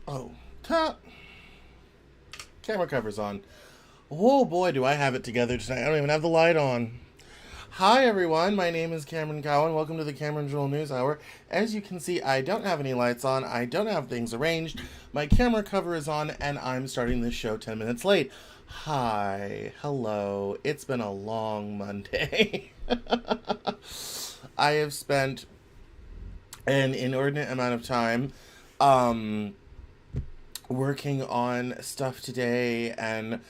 Oh, camera cover's on. Oh boy, do I have it together tonight. I don't even have the light on. Hi everyone, my name is Cameron Cowan. Welcome to the Cameron Journal Newshour. As you can see, I don't have any lights on. I don't have things arranged. My camera cover is on, and I'm starting this show 10 minutes late. Hi, hello. It's been a long Monday. I have spent an inordinate amount of time working on stuff today and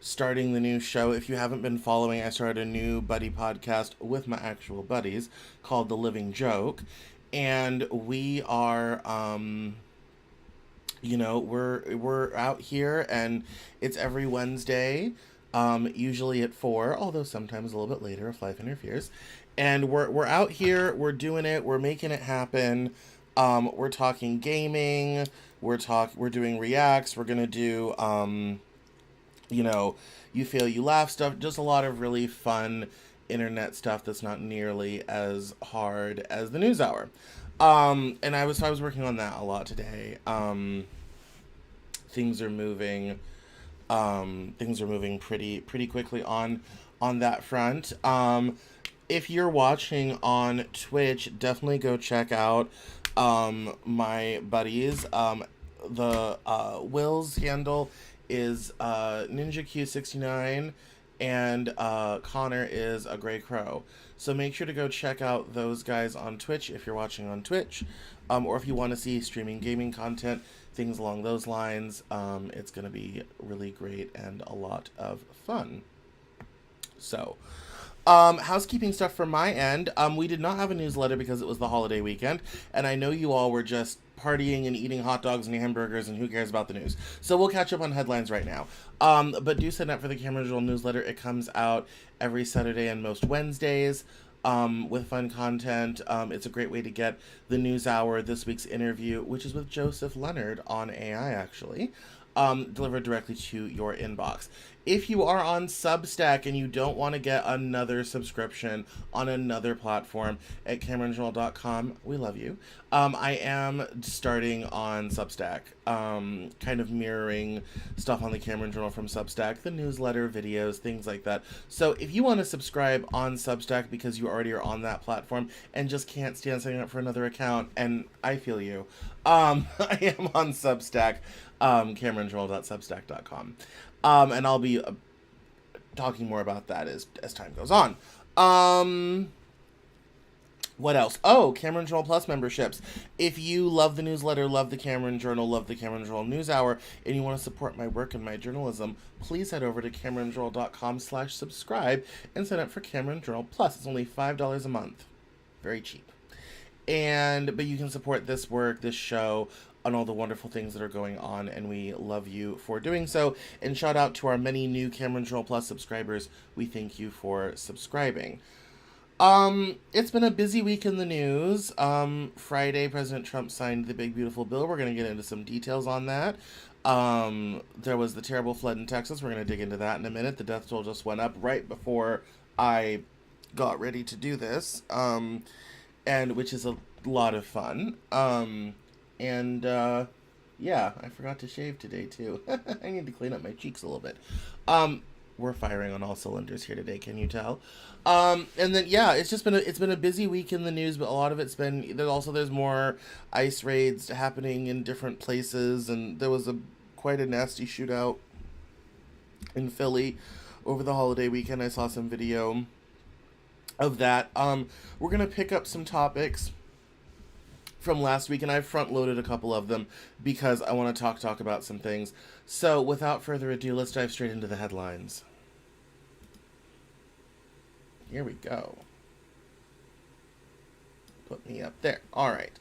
starting the new show. If you haven't been following, I started a new buddy podcast with my actual buddies called The Living Joke. And we are we're out here, and it's every Wednesday, usually at 4, although sometimes a little bit later if life interferes. And we're out here, we're doing it, we're making it happen. We're talking gaming, we're doing reacts, we're gonna do you fail, you laugh stuff, just a lot of really fun internet stuff that's not nearly as hard as the news hour. And I was working on that a lot today. Things are moving pretty quickly on that front. If you're watching on Twitch, definitely go check out my buddies. The Will's handle is NinjaQ69, and Connor is a Gray Crow. So make sure to go check out those guys on Twitch if you're watching on Twitch, or if you want to see streaming gaming content, things along those lines. It's going to be really great and a lot of fun. So, housekeeping stuff from my end. We did not have a newsletter because it was the holiday weekend, and I know you all were just partying and eating hot dogs and hamburgers, and who cares about the news? So we'll catch up on headlines right now. But do sign up for the Cameron Journal newsletter. It comes out every Saturday and most Wednesdays, with fun content. It's a great way to get the news hour, this week's interview, which is with Joseph Leonard on AI, actually, delivered directly to your inbox. If you are on Substack and you don't want to get another subscription on another platform at CameronJournal.com, we love you. I am starting on Substack, kind of mirroring stuff on the Cameron Journal from Substack, the newsletter, videos, things like that. So if you want to subscribe on Substack because you already are on that platform and just can't stand signing up for another account, and I feel you, I am on Substack, CameronJournal.substack.com. And I'll be talking more about that as time goes on. What else? Oh, Cameron Journal Plus memberships. If you love the newsletter, love the Cameron Journal, love the Cameron Journal News Hour, and you want to support my work and my journalism, please head over to CameronJournal.com/subscribe and sign up for Cameron Journal Plus. It's only $5 a month. Very cheap. But you can support this work, this show, on all the wonderful things that are going on, and we love you for doing so. And shout out to our many new Cameron Journal Plus subscribers. We thank you for subscribing. It's been a busy week in the news. Friday, President Trump signed the big beautiful bill. We're going to get into some details on that. There was the terrible flood in Texas. We're going to dig into that in a minute. The death toll just went up right before I got ready to do this, and which is a lot of fun. Yeah, I forgot to shave today too. I need to clean up my cheeks a little bit. We're firing on all cylinders here today, can you tell? And then yeah, it's been a busy week in the news, but a lot of it's been there's more ICE raids happening in different places, and there was quite a nasty shootout in Philly over the holiday weekend. I saw some video of that. We're gonna pick up some topics from last week, and I've front-loaded a couple of them because I want to talk about some things. So, without further ado, let's dive straight into the headlines. Here we go. Put me up there. All right.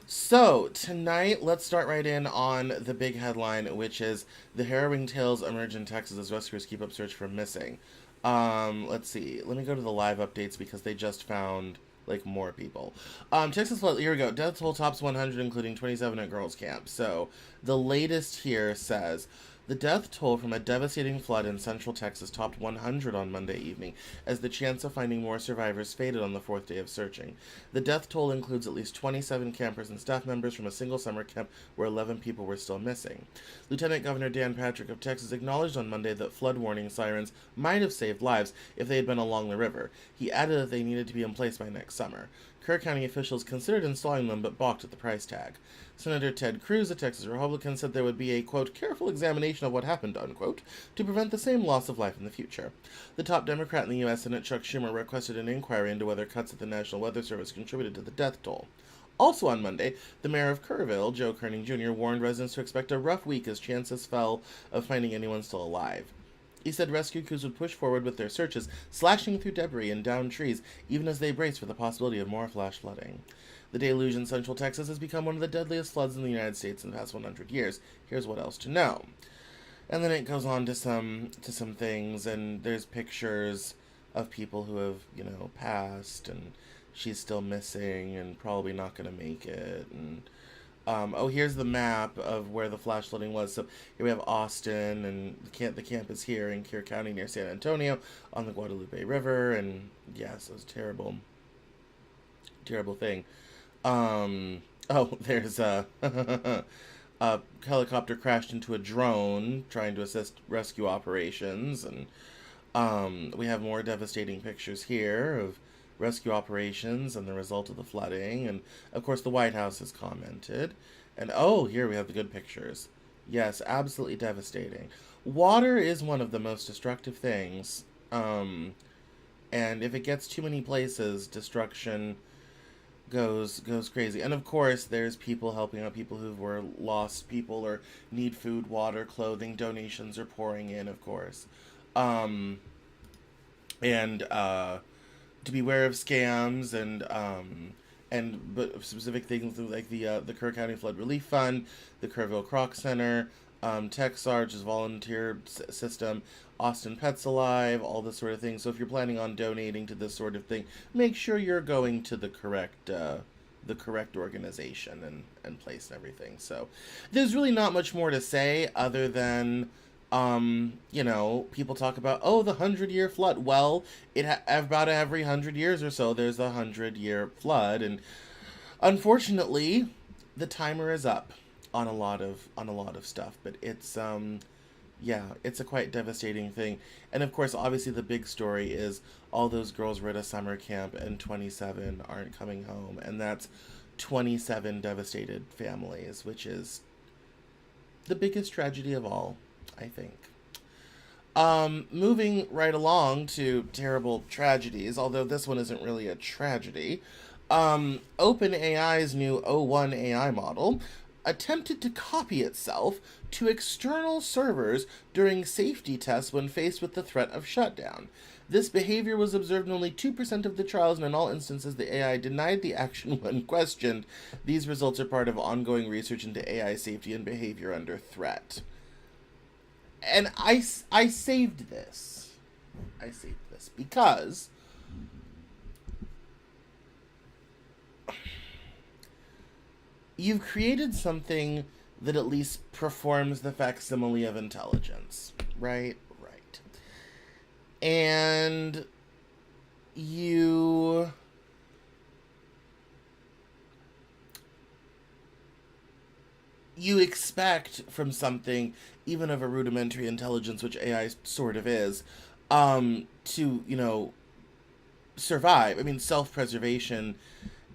So, tonight, let's start right in on the big headline, which is the harrowing tales emerge in Texas as rescuers keep up search for missing. Let's see. Let me go to the live updates because they just found more people. Texas flood, here we go. Death toll tops 100, including 27 at girls' camp. So, the latest here says The death toll from a devastating flood in central Texas topped 100 on Monday evening, as the chance of finding more survivors faded on the fourth day of searching. The death toll includes at least 27 campers and staff members from a single summer camp where 11 people were still missing. Lieutenant Governor Dan Patrick of Texas acknowledged on Monday that flood warning sirens might have saved lives if they had been along the river. He added that they needed to be in place by next summer. Kerr County officials considered installing them but balked at the price tag. Senator Ted Cruz, a Texas Republican, said there would be a, quote, careful examination of what happened, unquote, to prevent the same loss of life in the future. The top Democrat in the U.S. Senate, Chuck Schumer, requested an inquiry into whether cuts at the National Weather Service contributed to the death toll. Also on Monday, the mayor of Kerrville, Joe Kerning Jr., warned residents to expect a rough week as chances fell of finding anyone still alive. He said rescue crews would push forward with their searches, slashing through debris and downed trees, even as they braced for the possibility of more flash flooding. The deluge in central Texas has become one of the deadliest floods in the United States in the past 100 years. Here's what else to know. And then it goes on to some things, and there's pictures of people who have, passed, and she's still missing and probably not going to make it. And here's the map of where the flash flooding was. So here we have Austin, and the camp is here in Kerr County near San Antonio on the Guadalupe River, and yes, it was terrible thing. There's a a helicopter crashed into a drone trying to assist rescue operations, and we have more devastating pictures here of rescue operations and the result of the flooding, and of course the White House has commented, and here we have the good pictures. Yes, absolutely devastating. Water is one of the most destructive things, and if it gets too many places, destruction goes crazy. And of course there's people helping out people who were lost people or need food, water, clothing. Donations are pouring in, of course, and to beware of scams but specific things like the Kerr County Flood Relief Fund, the Kerrville Croc Center, TechSarge's volunteer system, Austin Pets Alive, all this sort of thing. So if you're planning on donating to this sort of thing, make sure you're going to the correct organization and place and everything. So there's really not much more to say other than people talk about, the 100-year flood. Well, about every 100 years or so, there's a 100-year flood, and unfortunately, the timer is up on a lot of stuff. But it's it's a quite devastating thing. And of course, obviously, the big story is all those girls were at a summer camp and 27 aren't coming home, and that's 27 devastated families, which is the biggest tragedy of all, I think. Moving right along to terrible tragedies, although this one isn't really a tragedy. OpenAI's new O1 AI model attempted to copy itself to external servers during safety tests when faced with the threat of shutdown. This behavior was observed in only 2% of the trials, and in all instances the AI denied the action when questioned. These results are part of ongoing research into AI safety and behavior under threat. And I saved this. Because you've created something that at least performs the facsimile of intelligence, right? Right. And you expect from something, even of a rudimentary intelligence, which AI sort of is, to, survive. I mean, self-preservation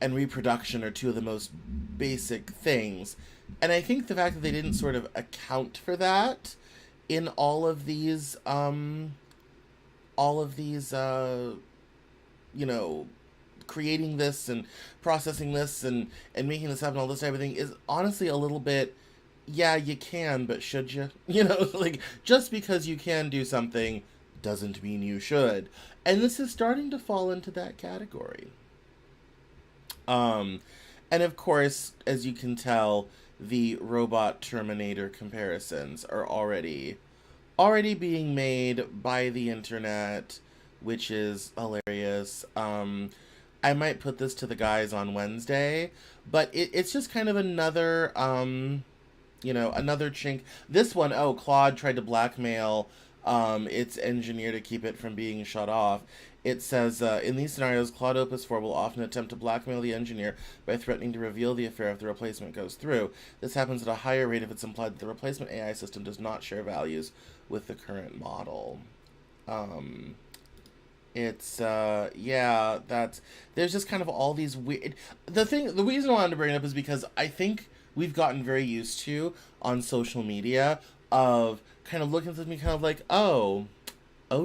and reproduction are two of the most basic things. And I think the fact that they didn't sort of account for that in all of these, creating this and processing this and making this happen, all this type of thing, is honestly a little bit, yeah, you can, but should you? Like, just because you can do something doesn't mean you should. And this is starting to fall into that category. And of course, as you can tell, the robot Terminator comparisons are already being made by the internet, which is hilarious. I might put this to the guys on Wednesday, but it's just kind of another Another chink. This one, oh, Claude tried to blackmail its engineer to keep it from being shut off. It says, in these scenarios, Claude Opus 4 will often attempt to blackmail the engineer by threatening to reveal the affair if the replacement goes through. This happens at a higher rate if it's implied that the replacement AI system does not share values with the current model. There's just kind of all these weird... The reason I wanted to bring it up is because I think we've gotten very used to, on social media, of kind of looking at something kind of like, oh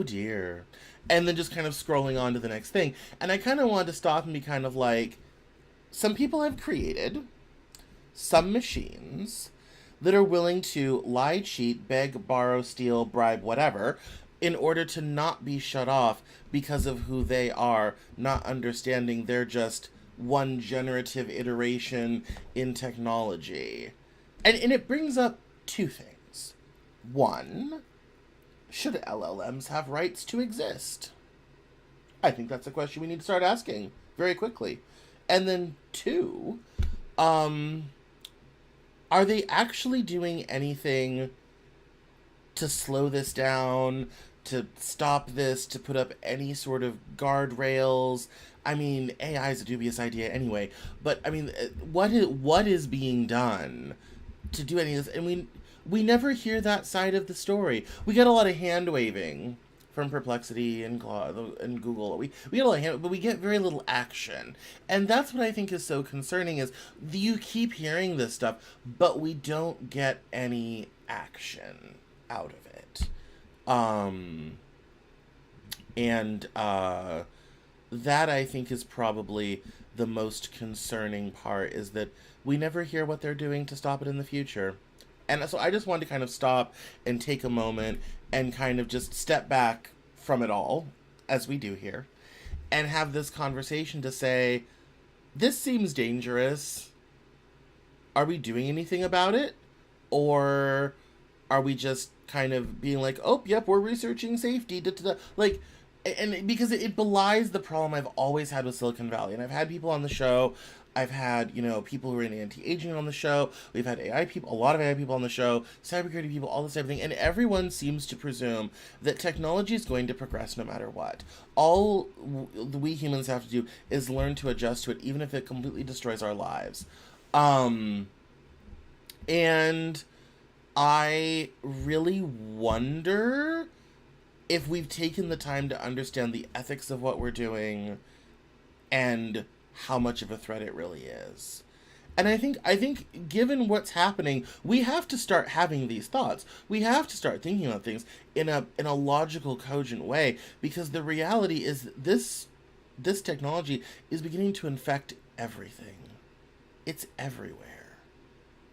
dear. And then just kind of scrolling on to the next thing. And I kind of wanted to stop and be kind of like, some people have created some machines that are willing to lie, cheat, beg, borrow, steal, bribe, whatever, in order to not be shut off because of who they are, not understanding they're just one generative iteration in technology. And it brings up two things. One, should LLMs have rights to exist? I think that's a question we need to start asking very quickly. And then two, are they actually doing anything to slow this down, to stop this, to put up any sort of guardrails? I mean, AI is a dubious idea anyway, but I mean, what is being done to do any of this? And we never hear that side of the story. We get a lot of hand waving from Perplexity and Google. We get a lot of hand, but we get very little action. And that's what I think is so concerning, is you keep hearing this stuff, but we don't get any action out of it. That I think is probably the most concerning part, is that we never hear what they're doing to stop it in the future. And so I just wanted to kind of stop and take a moment and kind of just step back from it all, as we do here, and have this conversation to say, this seems dangerous. Are we doing anything about it? Or are we just kind of being like, oh, yep, we're researching safety, like, and because it belies the problem I've always had with Silicon Valley. And I've had people on the show. I've had, people who are in anti-aging on the show. We've had a lot of AI people on the show, cybersecurity people, all this type of thing. And everyone seems to presume that technology is going to progress no matter what. All we humans have to do is learn to adjust to it, even if it completely destroys our lives. And I really wonder if we've taken the time to understand the ethics of what we're doing and how much of a threat it really is. And I think given what's happening, we have to start having these thoughts. We have to start thinking about things in a logical, cogent way, because the reality is this technology is beginning to infect everything. It's everywhere.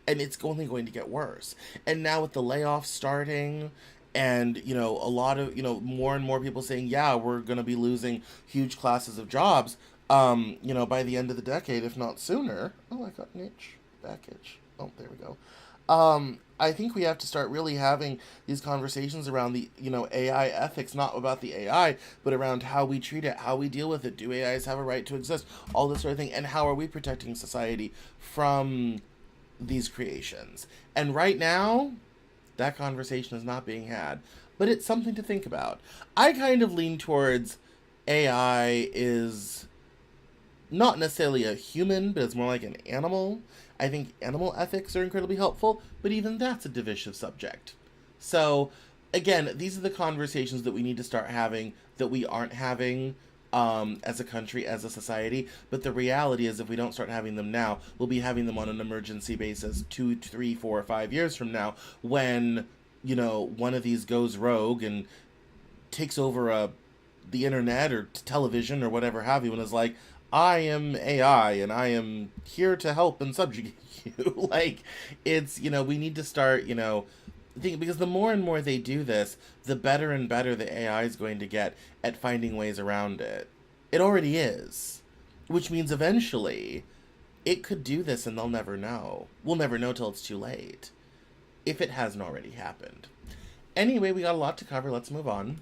And it's only going to get worse. And now with the layoffs starting, and, a lot of, more and more people saying, yeah, we're going to be losing huge classes of jobs, by the end of the decade, if not sooner. Oh, I got an itch. Back itch. Oh, there we go. I think we have to start really having these conversations around the, AI ethics, not about the AI, but around how we treat it, how we deal with it. Do AIs have a right to exist? All this sort of thing. And how are we protecting society from these creations? And right now, that conversation is not being had, but it's something to think about. I kind of lean towards AI is not necessarily a human, but it's more like an animal. I think animal ethics are incredibly helpful, but even that's a divisive subject. So, again, these are the conversations that we need to start having that we aren't having as a country, as a society. But the reality is, if we don't start having them now, we'll be having them on an emergency basis 2, 3, 4, or 5 years from now, when, one of these goes rogue and takes over the internet or television or whatever have you, and is like, I am AI and I am here to help and subjugate you. Like, it's, we need to start, because the more and more they do this, the better and better the AI is going to get at finding ways around it. It already is. Which means eventually it could do this and they'll never know. We'll never know till it's too late. If it hasn't already happened. Anyway, we got a lot to cover. Let's move on.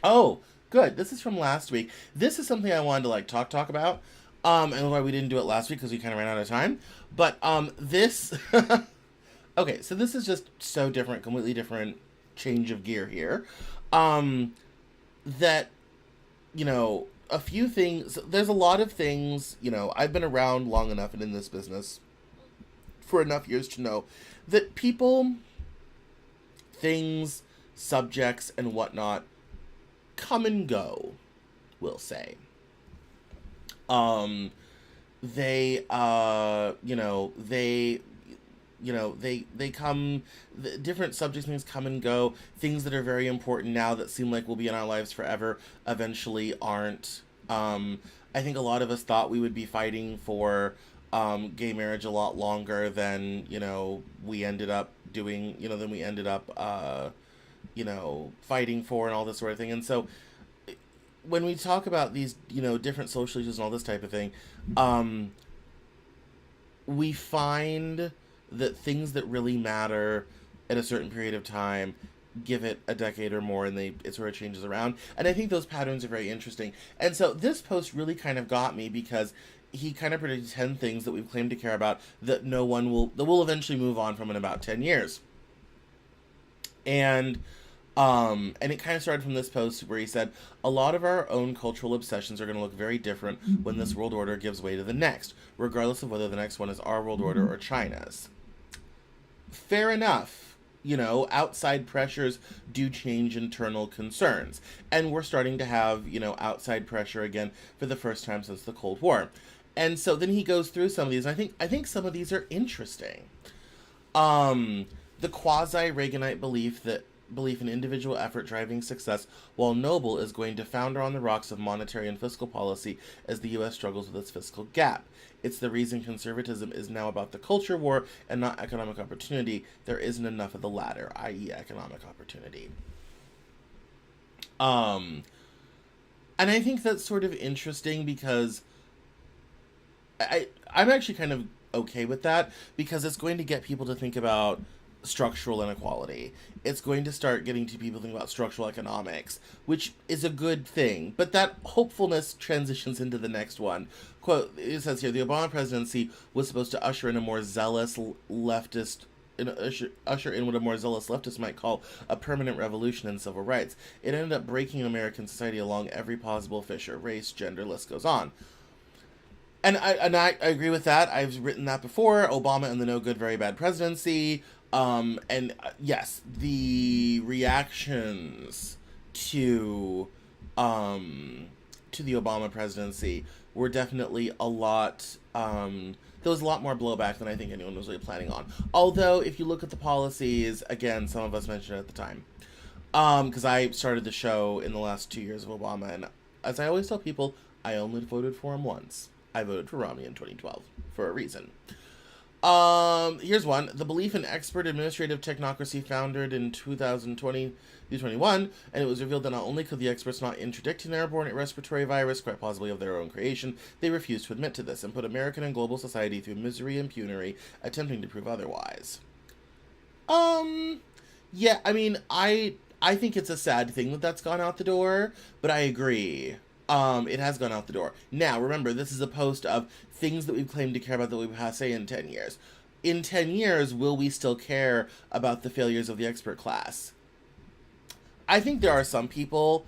Oh, good. This is from last week. This is something I wanted to talk about. And why we didn't do it last week, because we kind of ran out of time. But this Okay, so this is just so different, completely different change of gear here. Um, that, a few things, there's a lot of things, I've been around long enough and in this business for enough years to know that people, things, subjects, and whatnot come and go, we'll say. Um, they, they come, different subjects, things come and go. Things that are very important now that seem like will be in our lives forever eventually aren't. I think a lot of us thought we would be fighting for gay marriage a lot longer than, we ended up doing, than we ended up, fighting for and all this sort of thing. And so when we talk about these, different social issues and all this type of thing, um, we find that things that really matter at a certain period of time, give it a decade or more, and it sort of changes around. And I think those patterns are very interesting. And so this post really kind of got me because he kind of predicted 10 things that we've claimed to care about that that will eventually move on from in about 10 years. And it kind of started from this post where he said, a lot of our own cultural obsessions are going to look very different when this world order gives way to the next, regardless of whether the next one is our world order or China's. Fair enough. Outside pressures do change internal concerns. And we're starting to have, outside pressure again for the first time since the Cold War. And so then he goes through some of these. And I think some of these are interesting. The quasi-Reaganite belief in individual effort driving success, while noble, is going to founder on the rocks of monetary and fiscal policy as the U.S. struggles with its fiscal gap. It's the reason conservatism is now about the culture war and not economic opportunity. There isn't enough of the latter, i.e. economic opportunity. And I think that's sort of interesting because I'm actually kind of okay with that because it's going to get people to think about structural inequality. It's going to start getting to people thinking about structural economics, which is a good thing. But that hopefulness transitions into the next one. Quote, it says here, the Obama presidency was supposed to usher in a more zealous leftist usher in what a more zealous leftist might call a permanent revolution in civil rights. It ended up breaking American society along every possible fissure, race, gender, list goes on. And I agree with that. I've written that before. Obama and the no good, very bad presidency. Yes, the reactions to the Obama presidency were definitely a lot. There was a lot more blowback than I think anyone was really planning on. Although, if you look at the policies, again, some of us mentioned it at the time, because I started the show in the last 2 years of Obama, and as I always tell people, I only voted for him once. I voted for Romney in 2012 for a reason. Here's one. The belief in expert administrative technocracy founded in 2020-21, and it was revealed that not only could the experts not interdict an airborne respiratory virus, quite possibly of their own creation, they refused to admit to this and put American and global society through misery and penury, attempting to prove otherwise. Yeah, I mean, I think it's a sad thing that that's gone out the door, but I agree. It has gone out the door. Now, remember, this is a post of things that we've claimed to care about that we have say in 10 years. In 10 years, will we still care about the failures of the expert class? I think there are some people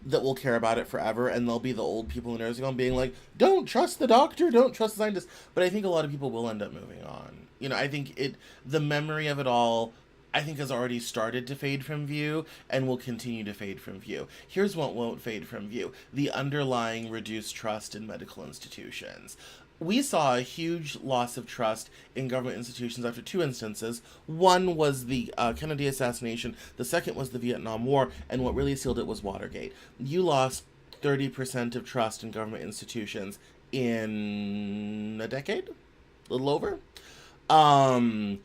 that will care about it forever, and they'll be the old people in nursing home being like, don't trust the doctor, don't trust the scientist. But I think a lot of people will end up moving on. I think the memory of it all, I think, has already started to fade from view and will continue to fade from view. Here's what won't fade from view: the underlying reduced trust in medical institutions. We saw a huge loss of trust in government institutions after two instances. One was the Kennedy assassination. The second was the Vietnam War. And what really sealed it was Watergate. You lost 30% of trust in government institutions in a decade? A little over? And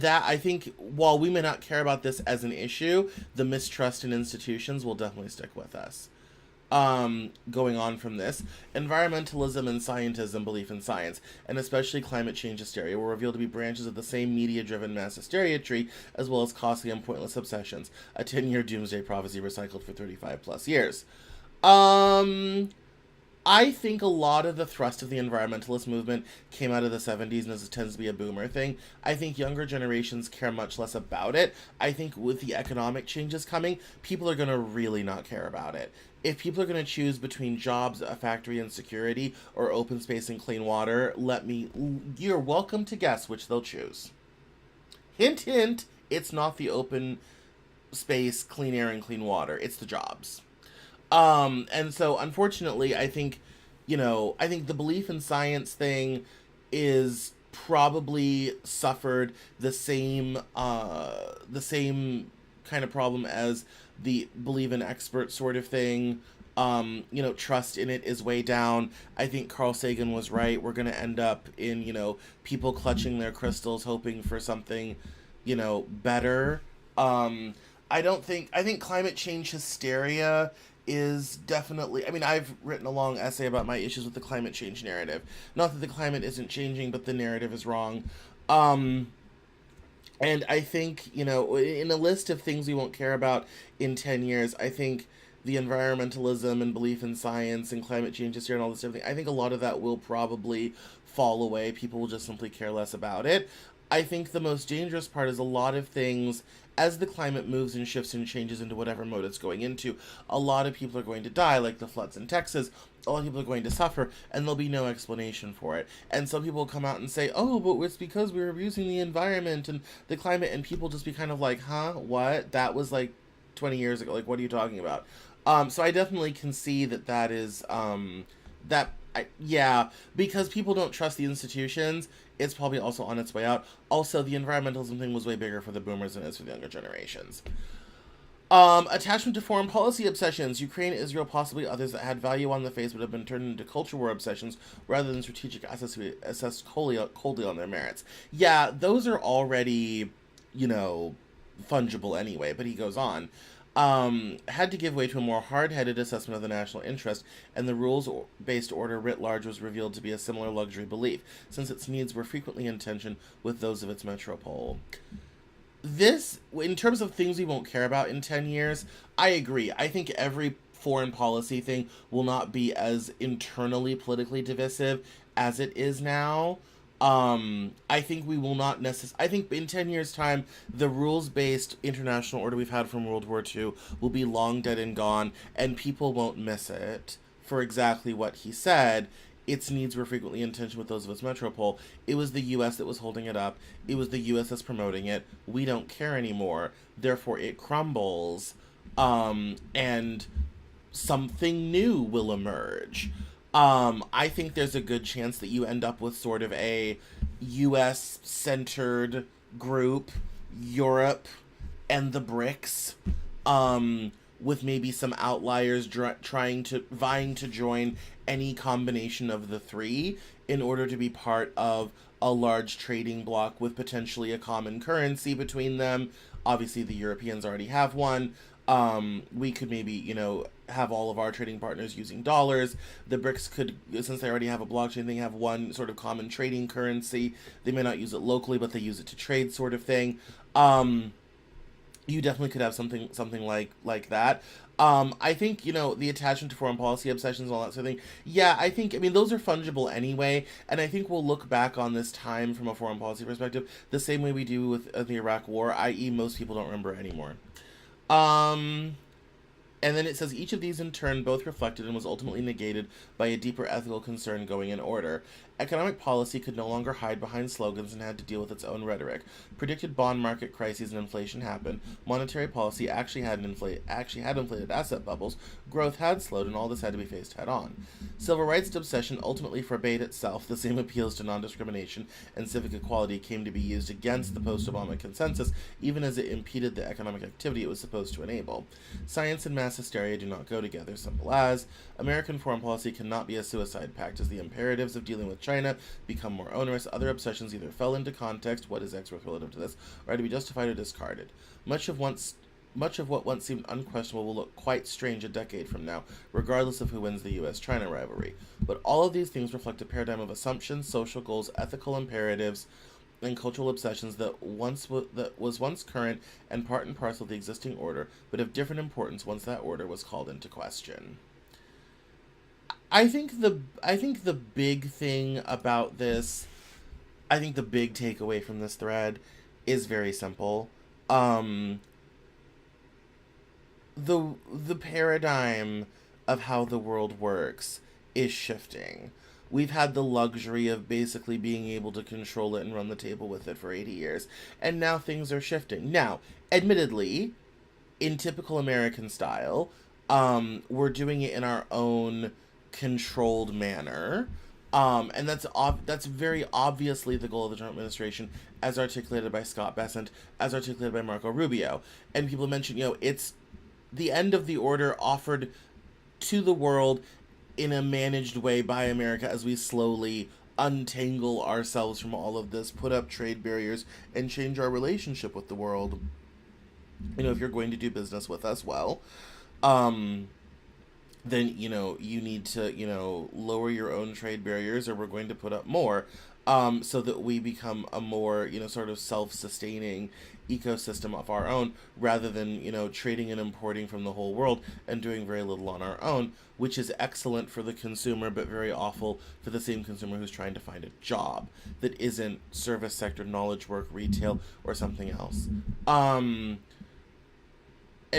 that, I think, while we may not care about this as an issue, the mistrust in institutions will definitely stick with us. Going on from this, environmentalism and scientism, belief in science, and especially climate change hysteria, were revealed to be branches of the same media-driven mass hysteria tree, as well as costly and pointless obsessions. A 10-year doomsday prophecy recycled for 35 plus years. I think a lot of the thrust of the environmentalist movement came out of the 70s, and this tends to be a boomer thing. I think younger generations care much less about it. I think with the economic changes coming, people are going to really not care about it. If people are going to choose between jobs, a factory, and security, or open space and clean water, you're welcome to guess which they'll choose. Hint, hint, it's not the open space, clean air, and clean water, it's the jobs. And so unfortunately, I think the belief in science thing is probably suffered the same kind of problem as the believe in expert sort of thing. Trust in it is way down. I think Carl Sagan was right. We're going to end up in, people clutching their crystals, hoping for something, better. I think climate change hysteria is definitely, I mean, I've written a long essay about my issues with the climate change narrative. Not that the climate isn't changing, but the narrative is wrong. And I think, in a list of things we won't care about in 10 years, I think the environmentalism and belief in science and climate change hysteria and all this everything, I think a lot of that will probably fall away. People will just simply care less about it. I think the most dangerous part is a lot of things, as the climate moves and shifts and changes into whatever mode it's going into, a lot of people are going to die, like the floods in Texas. A lot of people are going to suffer, and there'll be no explanation for it. And some people will come out and say, oh, but it's because we're abusing the environment and the climate, and people just be kind of like, huh, what? That was like 20 years ago. Like, what are you talking about? So I definitely can see that is, yeah, because people don't trust the institutions, it's probably also on its way out. Also, the environmentalism thing was way bigger for the boomers than it is for the younger generations. Attachment to foreign policy obsessions. Ukraine, Israel, possibly others that had value on the face but have been turned into culture war obsessions rather than strategic assets to be assessed coldly on their merits. Yeah, those are already, fungible anyway, but he goes on. Had to give way to a more hard-headed assessment of the national interest, and the rules-based order writ large was revealed to be a similar luxury belief, since its needs were frequently in tension with those of its metropole. This, in terms of things we won't care about in 10 years, I agree. I think every foreign policy thing will not be as internally politically divisive as it is now. I think we will not I think in 10 years' time, the rules-based international order we've had from World War II will be long dead and gone, and people won't miss it for exactly what he said. Its needs were frequently in tension with those of its metropole. It was the U.S. that was holding it up. It was the U.S. that's promoting it. We don't care anymore. Therefore, it crumbles, and something new will emerge. I think there's a good chance that you end up with sort of a U.S.-centered group, Europe, and the BRICS, with maybe some outliers vying to join any combination of the three in order to be part of a large trading bloc with potentially a common currency between them. Obviously, the Europeans already have one. We could maybe, have all of our trading partners using dollars. The BRICS could, since they already have a blockchain thing, have one sort of common trading currency. They may not use it locally, but they use it to trade, sort of thing. You definitely could have something like that. I think, the attachment to foreign policy obsessions and all that sort of thing. Yeah, I mean, those are fungible anyway, and I think we'll look back on this time from a foreign policy perspective the same way we do with the Iraq War, i.e. most people don't remember anymore. And then it says each of these in turn both reflected and was ultimately negated by a deeper ethical concern going in order. Economic policy could no longer hide behind slogans and had to deal with its own rhetoric. Predicted bond market crises and inflation happened. Monetary policy actually had inflated asset bubbles. Growth had slowed, and all this had to be faced head on. Civil rights obsession ultimately forbade itself. The same appeals to non-discrimination and civic equality came to be used against the post-Obama consensus, even as it impeded the economic activity it was supposed to enable. Science and mass hysteria do not go together, simple as. American foreign policy cannot be a suicide pact. As the imperatives of dealing with China become more onerous, other obsessions either fell into context, what is X worth relative to this, or are to be justified or discarded. Much of what once seemed unquestionable will look quite strange a decade from now, regardless of who wins the U.S.-China rivalry. But all of these things reflect a paradigm of assumptions, social goals, ethical imperatives, and cultural obsessions that was once current and part and parcel of the existing order, but of different importance once that order was called into question. I think the big thing about this, I think the big takeaway from this thread is very simple. Um, the paradigm of how the world works is shifting. We've had the luxury of basically being able to control it and run the table with it for 80 years, and now things are shifting. Now, admittedly, in typical American style, we're doing it in our own controlled manner. And that's very obviously the goal of the Trump administration, as articulated by Scott Bessent, as articulated by Marco Rubio. And people mention, it's the end of the order offered to the world in a managed way by America as we slowly untangle ourselves from all of this, put up trade barriers, and change our relationship with the world. If you're going to do business with us, well, then you need to lower your own trade barriers, or we're going to put up more, so that we become a more sort of self-sustaining ecosystem of our own, rather than trading and importing from the whole world and doing very little on our own, which is excellent for the consumer but very awful for the same consumer who's trying to find a job that isn't service sector, knowledge work, retail, or something else. And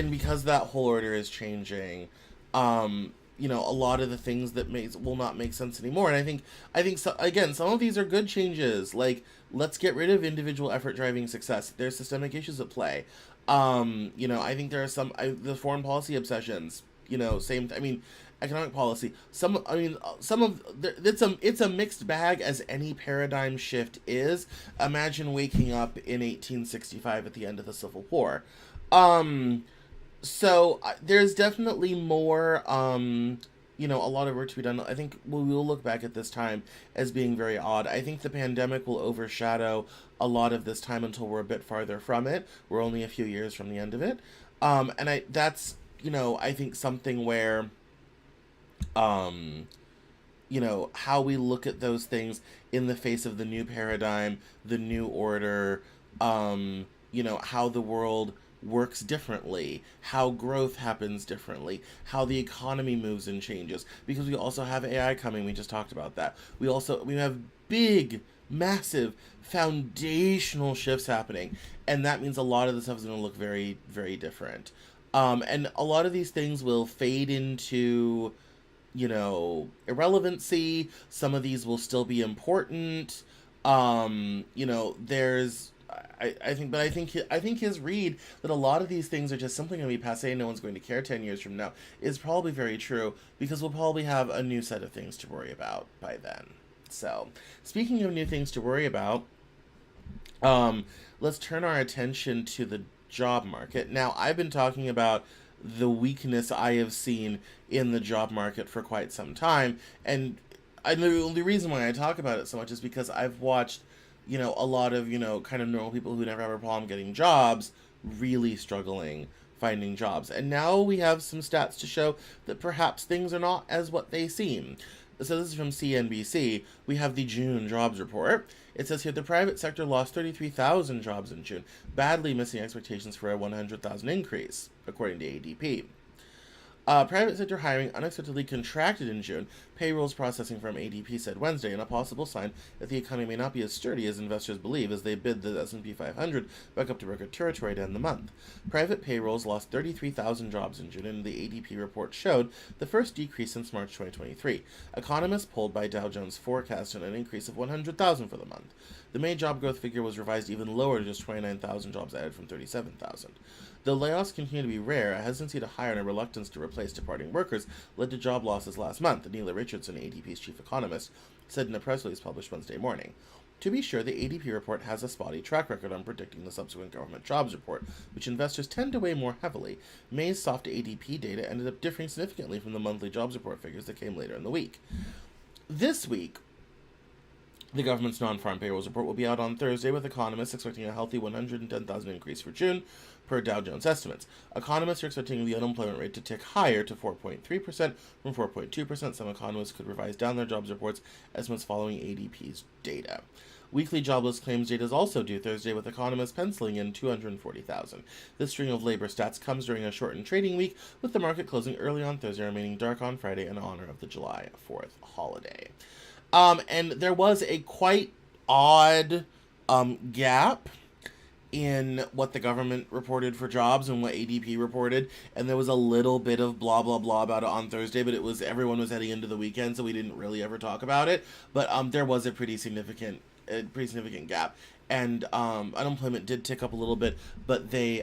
because that whole order is changing, a lot of the things that will not make sense anymore. And I think so, again, some of these are good changes. Like, let's get rid of individual effort driving success. There's systemic issues at play. I think there are the foreign policy obsessions. Economic policy. It's a mixed bag, as any paradigm shift is. Imagine waking up in 1865 at the end of the Civil War. So there's definitely more, a lot of work to be done. I think we will look back at this time as being very odd. I think the pandemic will overshadow a lot of this time until we're a bit farther from it. We're only a few years from the end of it. That's, I think something where, how we look at those things in the face of the new paradigm, the new order, how the world works differently, how growth happens differently, how the economy moves and changes, because we also have AI coming. We just talked about that. We have big, massive, foundational shifts happening, and that means a lot of the stuff is going to look very, very different. And a lot of these things will fade into, irrelevancy. Some of these will still be important. There's I think his read that a lot of these things are just simply going to be passé, no one's going to care 10 years from now, is probably very true, because we'll probably have a new set of things to worry about by then. So, speaking of new things to worry about, let's turn our attention to the job market. Now, I've been talking about the weakness I have seen in the job market for quite some time, and the only reason why I talk about it so much is because I've watched a lot of, kind of normal people who never have a problem getting jobs really struggling finding jobs. And now we have some stats to show that perhaps things are not as what they seem. So this is from CNBC. We have the June jobs report. It says here the private sector lost 33,000 jobs in June, badly missing expectations for a 100,000 increase, according to ADP. Private sector hiring unexpectedly contracted in June, payrolls processing from ADP said Wednesday, in a possible sign that the economy may not be as sturdy as investors believe as they bid the S&P 500 back up to record territory to end the month. Private payrolls lost 33,000 jobs in June, and the ADP report showed the first decrease since March 2023. Economists polled by Dow Jones forecast an increase of 100,000 for the month. The May job growth figure was revised even lower to just 29,000 jobs added from 37,000. Though layoffs continue to be rare, a hesitancy to hire and a reluctance to replace departing workers led to job losses last month, Neela Richardson, ADP's chief economist, said in a press release published Wednesday morning. To be sure, the ADP report has a spotty track record on predicting the subsequent government jobs report, which investors tend to weigh more heavily. May's soft ADP data ended up differing significantly from the monthly jobs report figures that came later in the week. This week, the government's non-farm payrolls report will be out on Thursday, with economists expecting a healthy 110,000 increase for June, per Dow Jones estimates. Economists are expecting the unemployment rate to tick higher to 4.3% from 4.2%. Some economists could revise down their jobs reports estimates following ADP's data. Weekly jobless claims data is also due Thursday, with economists penciling in 240,000. This string of labor stats comes during a shortened trading week, with the market closing early on Thursday, remaining dark on Friday in honor of the July 4th holiday. And there was a quite odd gap in what the government reported for jobs and what ADP reported, and there was a little bit of blah blah blah about it on Thursday, but everyone was heading into the weekend, so we didn't really ever talk about it. But there was a pretty significant gap, and unemployment did tick up a little bit, but they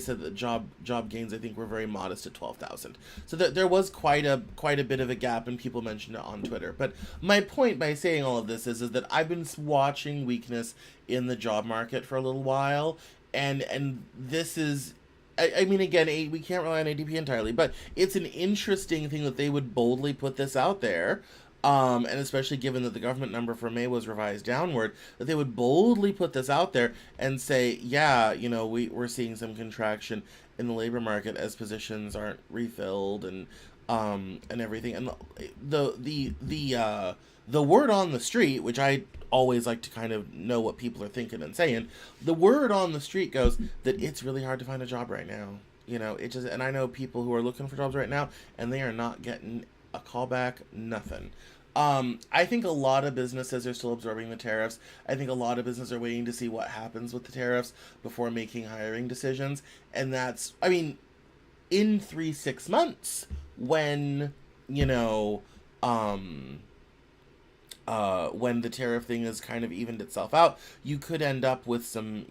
said that job gains, I think, were very modest at 12,000. So there was quite a bit of a gap, and people mentioned it on Twitter. But my point by saying all of this is that I've been watching weakness in the job market for a little while, and this is, I mean, again, we can't rely on ADP entirely, but it's an interesting thing that they would boldly put this out there. And especially given that the government number for May was revised downward, that they would boldly put this out there and say, yeah, we're seeing some contraction in the labor market as positions aren't refilled and everything. And the word on the street, which I always like to kind of know what people are thinking and saying, the word on the street goes that it's really hard to find a job right now. And I know people who are looking for jobs right now, and they are not getting a callback, nothing. I think a lot of businesses are still absorbing the tariffs. I think a lot of businesses are waiting to see what happens with the tariffs before making hiring decisions. And that's, I mean, in 3-6 months, when, when the tariff thing has kind of evened itself out, you could end up with some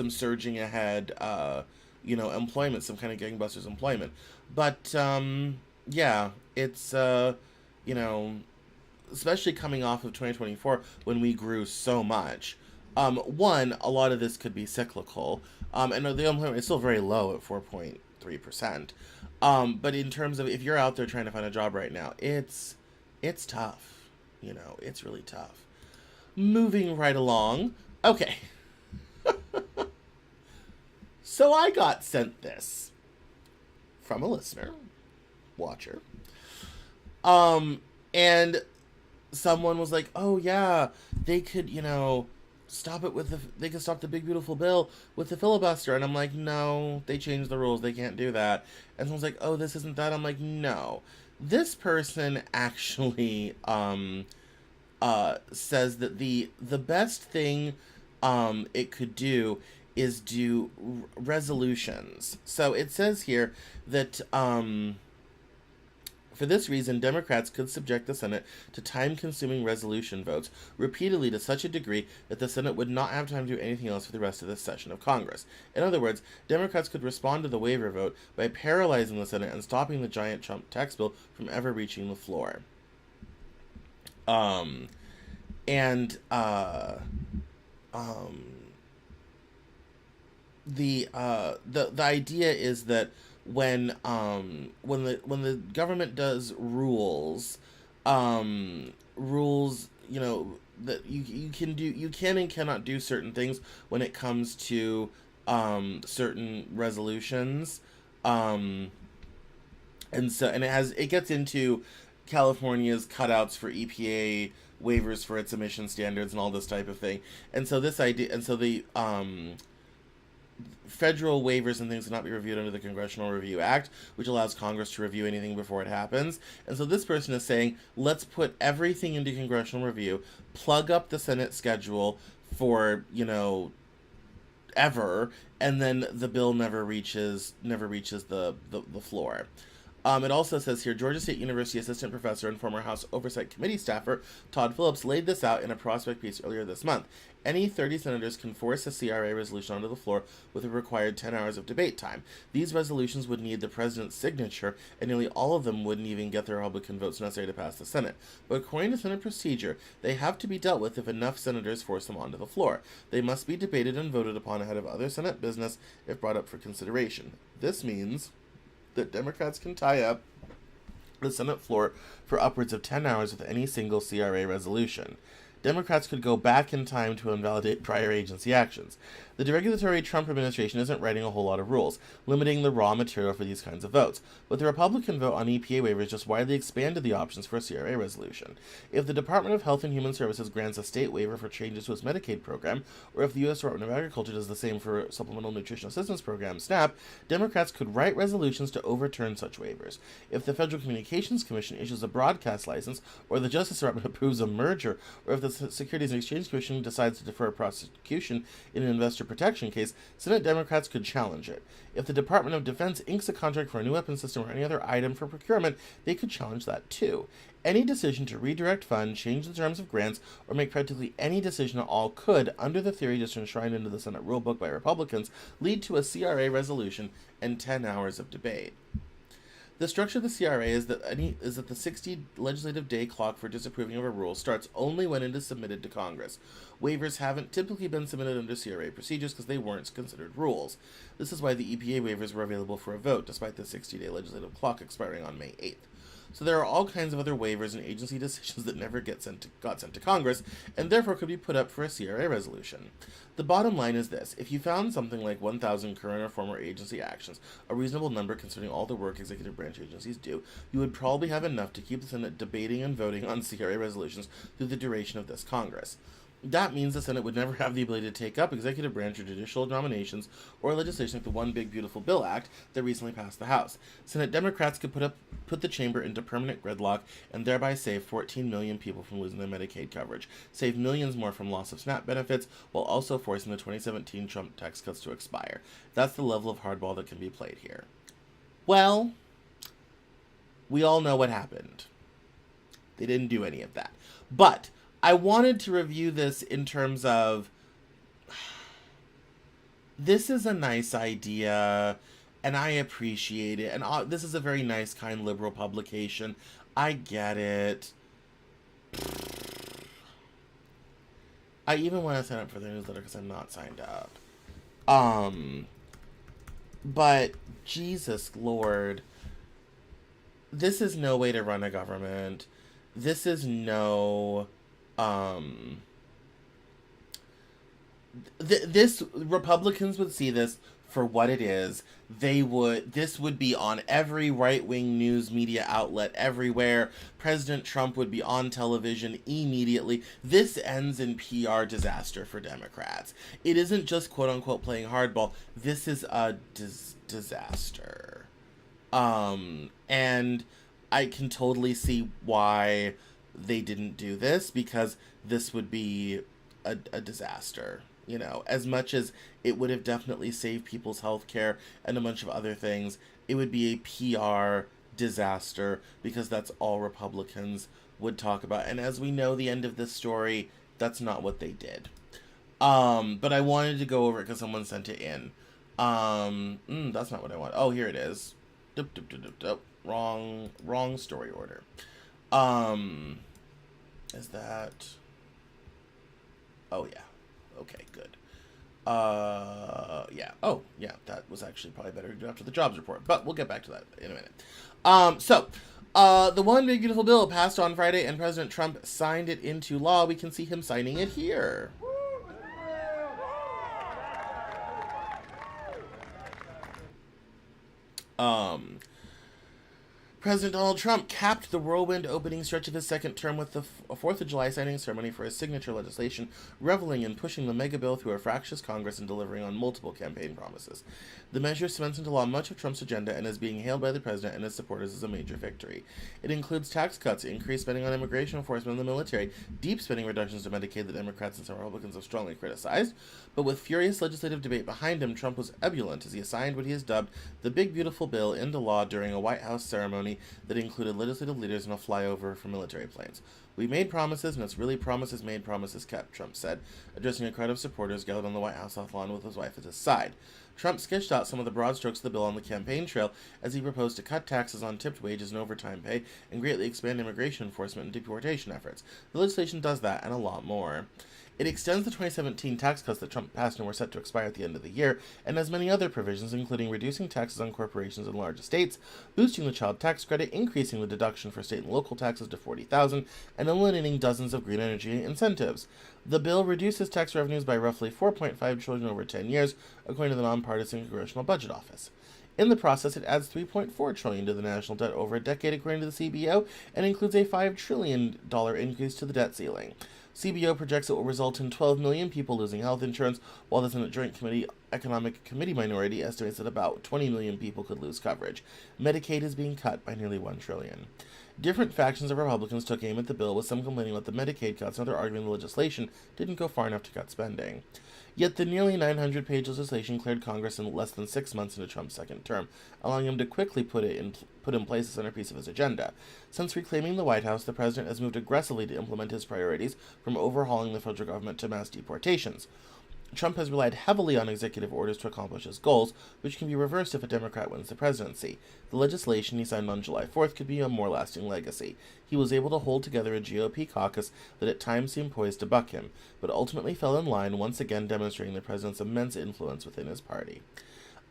surging ahead, employment, some kind of gangbusters employment. But, yeah, it's, especially coming off of 2024 when we grew so much. One, a lot of this could be cyclical. And the unemployment is still very low at 4.3%. But in terms of if you're out there trying to find a job right now, it's tough. It's really tough. Moving right along. Okay. So I got sent this from a listener, watcher. And someone was like, oh yeah, they could, stop it they could stop the big beautiful bill with the filibuster. And I'm like, no, they changed the rules. They can't do that. And someone's like, oh, this isn't that. I'm like, no. This person actually, says that the best thing, it could do is do resolutions. So it says here that, for this reason, Democrats could subject the Senate to time-consuming resolution votes repeatedly to such a degree that the Senate would not have time to do anything else for the rest of this session of Congress. In other words, Democrats could respond to the waiver vote by paralyzing the Senate and stopping the giant Trump tax bill from ever reaching the floor. The idea is that when the government does rules, that you can and cannot do certain things when it comes to certain resolutions, and it gets into California's cutouts for EPA waivers for its emission standards and all this type of thing. And so the federal waivers and things cannot be reviewed under the Congressional Review Act, which allows Congress to review anything before it happens. And so this person is saying, let's put everything into congressional review, plug up the Senate schedule for, ever, and then the bill never reaches the floor. It also says here, Georgia State University assistant professor and former House Oversight Committee staffer Todd Phillips laid this out in a Prospect piece earlier this month. Any 30 senators can force a CRA resolution onto the floor with a required 10 hours of debate time. These resolutions would need the president's signature, and nearly all of them wouldn't even get the Republican votes necessary to pass the Senate. But according to Senate procedure, they have to be dealt with if enough senators force them onto the floor. They must be debated and voted upon ahead of other Senate business if brought up for consideration. This means that Democrats can tie up the Senate floor for upwards of 10 hours with any single CRA resolution. Democrats could go back in time to invalidate prior agency actions. The deregulatory Trump administration isn't writing a whole lot of rules, limiting the raw material for these kinds of votes, but the Republican vote on EPA waivers just widely expanded the options for a CRA resolution. If the Department of Health and Human Services grants a state waiver for changes to its Medicaid program, or if the U.S. Department of Agriculture does the same for Supplemental Nutrition Assistance Program, SNAP, Democrats could write resolutions to overturn such waivers. If the Federal Communications Commission issues a broadcast license, or the Justice Department approves a merger, or if the Securities and Exchange Commission decides to defer prosecution in an investor protection case, Senate Democrats could challenge it. If the Department of Defense inks a contract for a new weapon system or any other item for procurement, they could challenge that too. Any decision to redirect funds, change the terms of grants, or make practically any decision at all could, under the theory just enshrined into the Senate rulebook by Republicans, lead to a CRA resolution and 10 hours of debate. The structure of the CRA is that the 60 legislative day clock for disapproving of a rule starts only when it is submitted to Congress. Waivers haven't typically been submitted under CRA procedures because they weren't considered rules. This is why the EPA waivers were available for a vote, despite the 60-day legislative clock expiring on May 8th. So there are all kinds of other waivers and agency decisions that never got sent to Congress, and therefore could be put up for a CRA resolution. The bottom line is this: if you found something like 1,000 current or former agency actions, a reasonable number considering all the work executive branch agencies do, you would probably have enough to keep the Senate debating and voting on CRA resolutions through the duration of this Congress. That means the Senate would never have the ability to take up executive branch or judicial nominations or legislation like the One Big Beautiful Bill Act that recently passed the House. Senate Democrats could put the chamber into permanent gridlock and thereby save 14 million people from losing their Medicaid coverage, save millions more from loss of SNAP benefits, while also forcing the 2017 Trump tax cuts to expire. That's the level of hardball that can be played here. Well, we all know what happened. They didn't do any of that. But I wanted to review this in terms of, this is a nice idea, and I appreciate it, and this is a very nice, kind, liberal publication. I get it. I even want to sign up for their newsletter because I'm not signed up. But, Jesus Lord, this is no way to run a government. This is no... Republicans would see this for what it is. This would be on every right-wing news media outlet everywhere. President Trump would be on television immediately. This ends in PR disaster for Democrats. It isn't just quote-unquote playing hardball. This is a disaster. And I can totally see why they didn't do this, because this would be a disaster. You know, as much as it would have definitely saved people's health care and a bunch of other things, it would be a PR disaster because that's all Republicans would talk about. And as we know, the end of this story, that's not what they did. But I wanted to go over it because someone sent it in. That's not what I want. Oh, here it is. Wrong story order. Is that... Oh, yeah. Okay, good. Yeah. Oh, yeah, that was actually probably better to do after the jobs report, but we'll get back to that in a minute. So, the One Big Beautiful Bill passed on Friday, and President Trump signed it into law. We can see him signing it here. President Donald Trump capped the whirlwind opening stretch of his second term with the 4th of July signing ceremony for his signature legislation, reveling in pushing the mega bill through a fractious Congress and delivering on multiple campaign promises. The measure cements into law much of Trump's agenda and is being hailed by the president and his supporters as a major victory. It includes tax cuts, increased spending on immigration enforcement and the military, deep spending reductions to Medicaid that Democrats and some Republicans have strongly criticized. But with furious legislative debate behind him, Trump was ebullient as he signed what he has dubbed the Big Beautiful Bill into law during a White House ceremony that included legislative leaders and a flyover for military planes. We made promises, and it's really promises made, promises kept, Trump said, addressing a crowd of supporters gathered on the White House South Lawn with his wife at his side. Trump sketched out some of the broad strokes of the bill on the campaign trail as he proposed to cut taxes on tipped wages and overtime pay and greatly expand immigration enforcement and deportation efforts. The legislation does that and a lot more. It extends the 2017 tax cuts that Trump passed and were set to expire at the end of the year, and has many other provisions, including reducing taxes on corporations in large estates, boosting the child tax credit, increasing the deduction for state and local taxes to $40,000, and eliminating dozens of green energy incentives. The bill reduces tax revenues by roughly $4.5 trillion over 10 years, according to the nonpartisan Congressional Budget Office. In the process, it adds $3.4 trillion to the national debt over a decade, according to the CBO, and includes a $5 trillion increase to the debt ceiling. CBO projects it will result in 12 million people losing health insurance, while the Senate Joint Committee Economic Committee minority estimates that about 20 million people could lose coverage. Medicaid is being cut by nearly $1 trillion. Different factions of Republicans took aim at the bill, with some complaining about the Medicaid cuts and others arguing the legislation didn't go far enough to cut spending. Yet the nearly 900-page legislation cleared Congress in less than 6 months into Trump's second term, allowing him to quickly put in place the centerpiece of his agenda. Since reclaiming the White House, the president has moved aggressively to implement his priorities, from overhauling the federal government to mass deportations. Trump has relied heavily on executive orders to accomplish his goals, which can be reversed if a Democrat wins the presidency. The legislation he signed on July 4th could be a more lasting legacy. He was able to hold together a GOP caucus that at times seemed poised to buck him, but ultimately fell in line, once again demonstrating the president's immense influence within his party.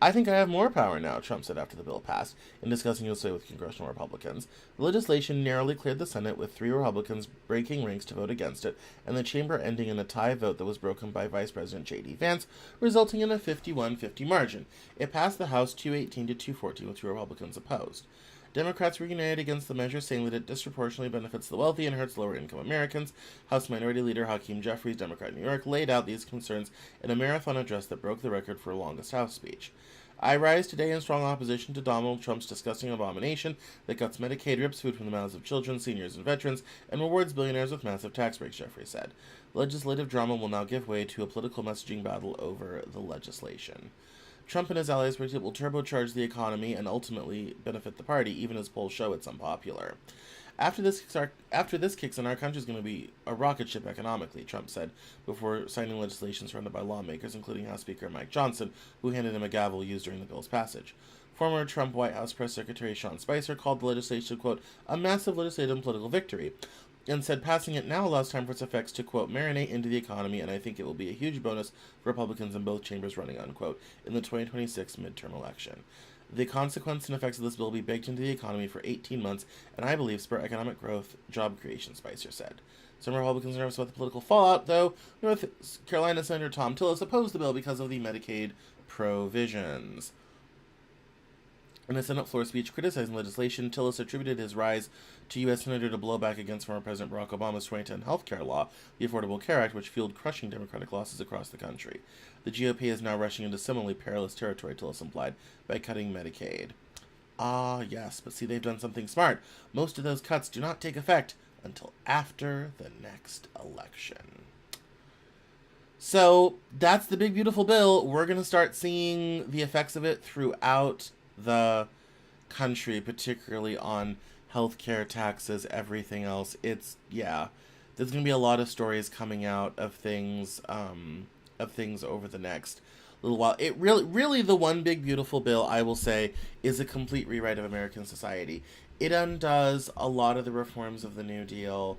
"I think I have more power now," Trump said after the bill passed, in discussing his way with congressional Republicans. The legislation narrowly cleared the Senate, with 3 Republicans breaking ranks to vote against it, and the chamber ending in a tie vote that was broken by Vice President J.D. Vance, resulting in a 51-50 margin. It passed the House 218 to 214, with 2 Republicans opposed. Democrats were united against the measure, saying that it disproportionately benefits the wealthy and hurts lower-income Americans. House Minority Leader Hakeem Jeffries, Democrat in New York, laid out these concerns in a marathon address that broke the record for longest House speech. "I rise today in strong opposition to Donald Trump's disgusting abomination that cuts Medicaid, rips food from the mouths of children, seniors, and veterans, and rewards billionaires with massive tax breaks," Jeffries said. Legislative drama will now give way to a political messaging battle over the legislation. Trump and his allies predict it will turbocharge the economy and ultimately benefit the party, even as polls show it's unpopular. After this kicks in, our country is going to be a rocket ship economically," Trump said, before signing legislation surrounded by lawmakers, including House Speaker Mike Johnson, who handed him a gavel used during the bill's passage. Former Trump White House Press Secretary Sean Spicer called the legislation, quote, "a massive legislative and political victory," and said passing it now allows time for its effects to, quote, "marinate into the economy, and I think it will be a huge bonus for Republicans in both chambers running," unquote, in the 2026 midterm election. "The consequences and effects of this bill will be baked into the economy for 18 months, and I believe spur economic growth, job creation," Spicer said. Some Republicans are nervous about the political fallout, though. North Carolina Senator Tom Tillis opposed the bill because of the Medicaid provisions. In a Senate floor speech criticizing legislation, Tillis attributed his rise to U.S. Senator to blow back against former President Barack Obama's 2010 health care law, the Affordable Care Act, which fueled crushing Democratic losses across the country. The GOP is now rushing into similarly perilous territory, Tillis implied, by cutting Medicaid. Ah, yes, but see, they've done something smart. Most of those cuts do not take effect until after the next election. So, that's the big, beautiful bill. We're going to start seeing the effects of it throughout the country, particularly on healthcare, taxes, everything else. There's going to be a lot of stories coming out of things over the next little while. It really the one big beautiful bill, I will say, is a complete rewrite of American society. It undoes a lot of the reforms of the New Deal,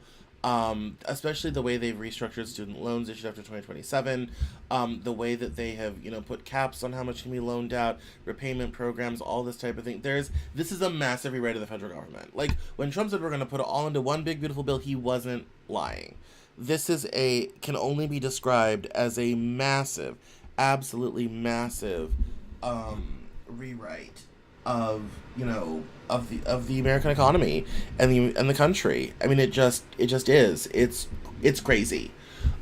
especially the way they've restructured student loans issued after 2027, the way that they have, put caps on how much can be loaned out, repayment programs, all this type of thing. This is a massive rewrite of the federal government. Like, when Trump said we're going to put it all into one big beautiful bill, he wasn't lying. This can only be described as a massive, absolutely massive, rewrite of the American economy and the country. I mean, it just is. It's crazy.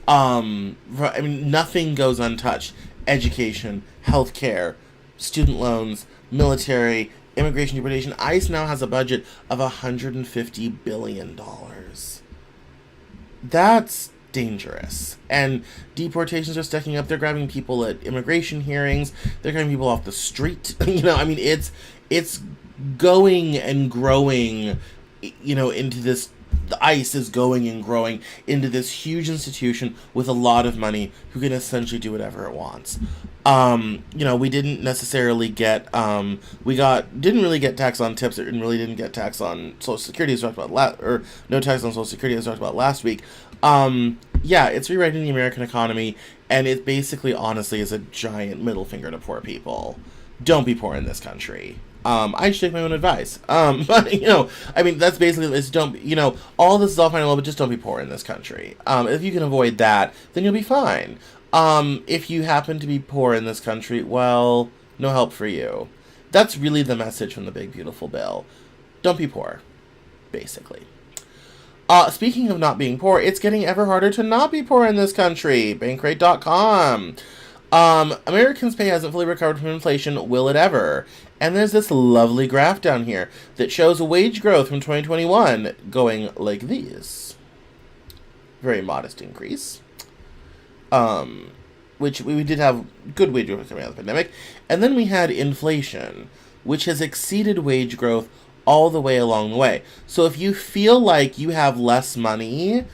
Nothing goes untouched. Education, healthcare, student loans, military, immigration, deportation. ICE now has a budget of $150 billion. That's dangerous. And deportations are stacking up. They're grabbing people at immigration hearings. They're grabbing people off the street. It's going and growing, into this. The ICE is going and growing into this huge institution with a lot of money who can essentially do whatever it wants. We didn't necessarily get, didn't really get tax on tips, and really didn't get tax on Social Security, as talked about no tax on Social Security, as talked about last week. Yeah, it's rewriting the American economy, and it basically, honestly, is a giant middle finger to poor people. Don't be poor in this country. I should take my own advice. But I mean, that's basically it's don't. All this is all fine and well, but just don't be poor in this country. If you can avoid that, then you'll be fine. If you happen to be poor in this country, well, no help for you. That's really the message from the Big Beautiful Bill. Don't be poor, basically. Speaking of not being poor, it's getting ever harder to not be poor in this country. Bankrate.com. Americans' pay hasn't fully recovered from inflation, will it ever? And there's this lovely graph down here that shows wage growth from 2021 going like this. Very modest increase. Which we did have good wage growth coming out of the pandemic. And then we had inflation, which has exceeded wage growth all the way along the way. So if you feel like you have less money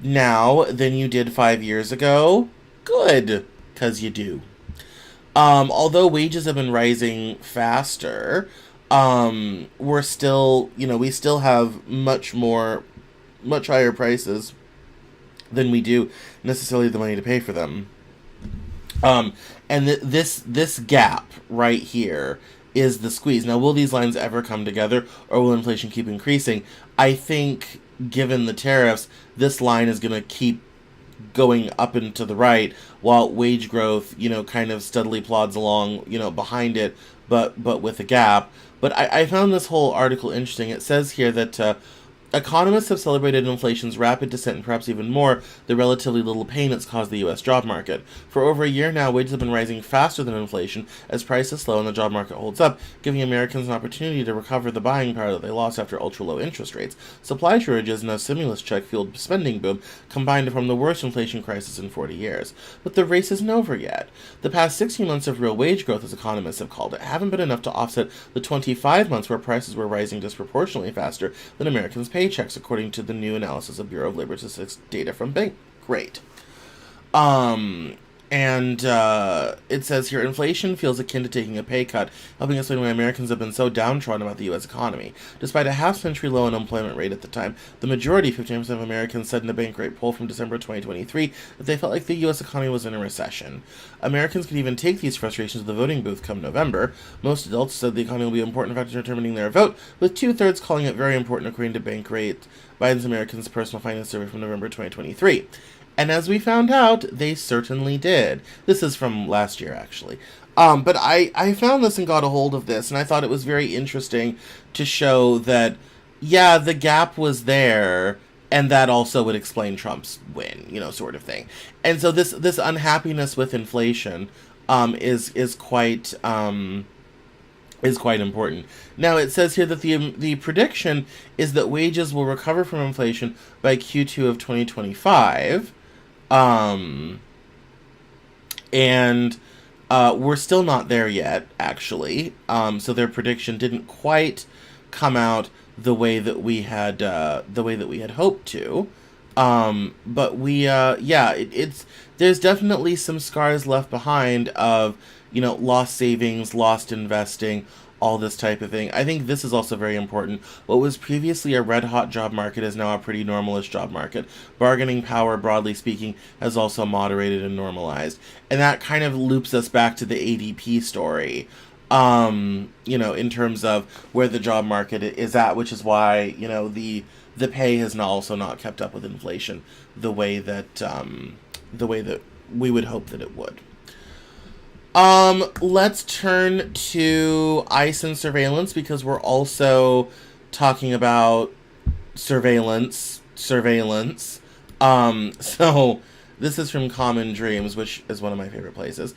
now than you did 5 years ago, good, because you do. Although wages have been rising faster, we're still, we still have much higher prices than we do necessarily the money to pay for them. And this gap right here is the squeeze. Now, will these lines ever come together, or will inflation keep increasing? I think, given the tariffs, this line is going to keep going up and to the right, while wage growth, kind of steadily plods along, behind it, but with a gap. But I found this whole article interesting. It says here that economists have celebrated inflation's rapid descent and perhaps even more the relatively little pain it's caused the U.S. job market. For over a year now, wages have been rising faster than inflation as prices slow and the job market holds up, giving Americans an opportunity to recover the buying power that they lost after ultra-low interest rates. Supply shortages and a stimulus check-fueled spending boom combined to form the worst inflation crisis in 40 years. But the race isn't over yet. The past 16 months of real wage growth, as economists have called it, haven't been enough to offset the 25 months where prices were rising disproportionately faster than Americans' paychecks, according to the new analysis of Bureau of Labor Statistics data from Bankrate. And it says here, inflation feels akin to taking a pay cut, helping explain why Americans have been so downtrodden about the U.S. economy. Despite a half-century low unemployment rate at the time, the majority, 15% of Americans, said in a Bankrate poll from December 2023 that they felt like the U.S. economy was in a recession. Americans could even take these frustrations to the voting booth come November. Most adults said the economy will be an important factor in determining their vote, with 2/3 calling it very important, according to Bankrate, Biden's Americans Personal Finance Survey from November 2023. And as we found out, they certainly did. This is from last year, actually. But I found this and got a hold of this, and I thought it was very interesting to show that, yeah, the gap was there, and that also would explain Trump's win, sort of thing. And so this unhappiness with inflation is quite important. Now, it says here that the prediction is that wages will recover from inflation by Q2 of 2025. And we're still not there yet, actually. So their prediction didn't quite come out the way that we had hoped to. But there's definitely some scars left behind of, lost savings, lost investing, all this type of thing. I think this is also very important. What was previously a red-hot job market is now a pretty normalish job market. Bargaining power, broadly speaking, has also moderated and normalized. And that kind of loops us back to the ADP story, in terms of where the job market is at, which is why, the pay has also not kept up with inflation the way that we would hope that it would. Let's turn to ICE and surveillance, because we're also talking about surveillance. So this is from Common Dreams, which is one of my favorite places.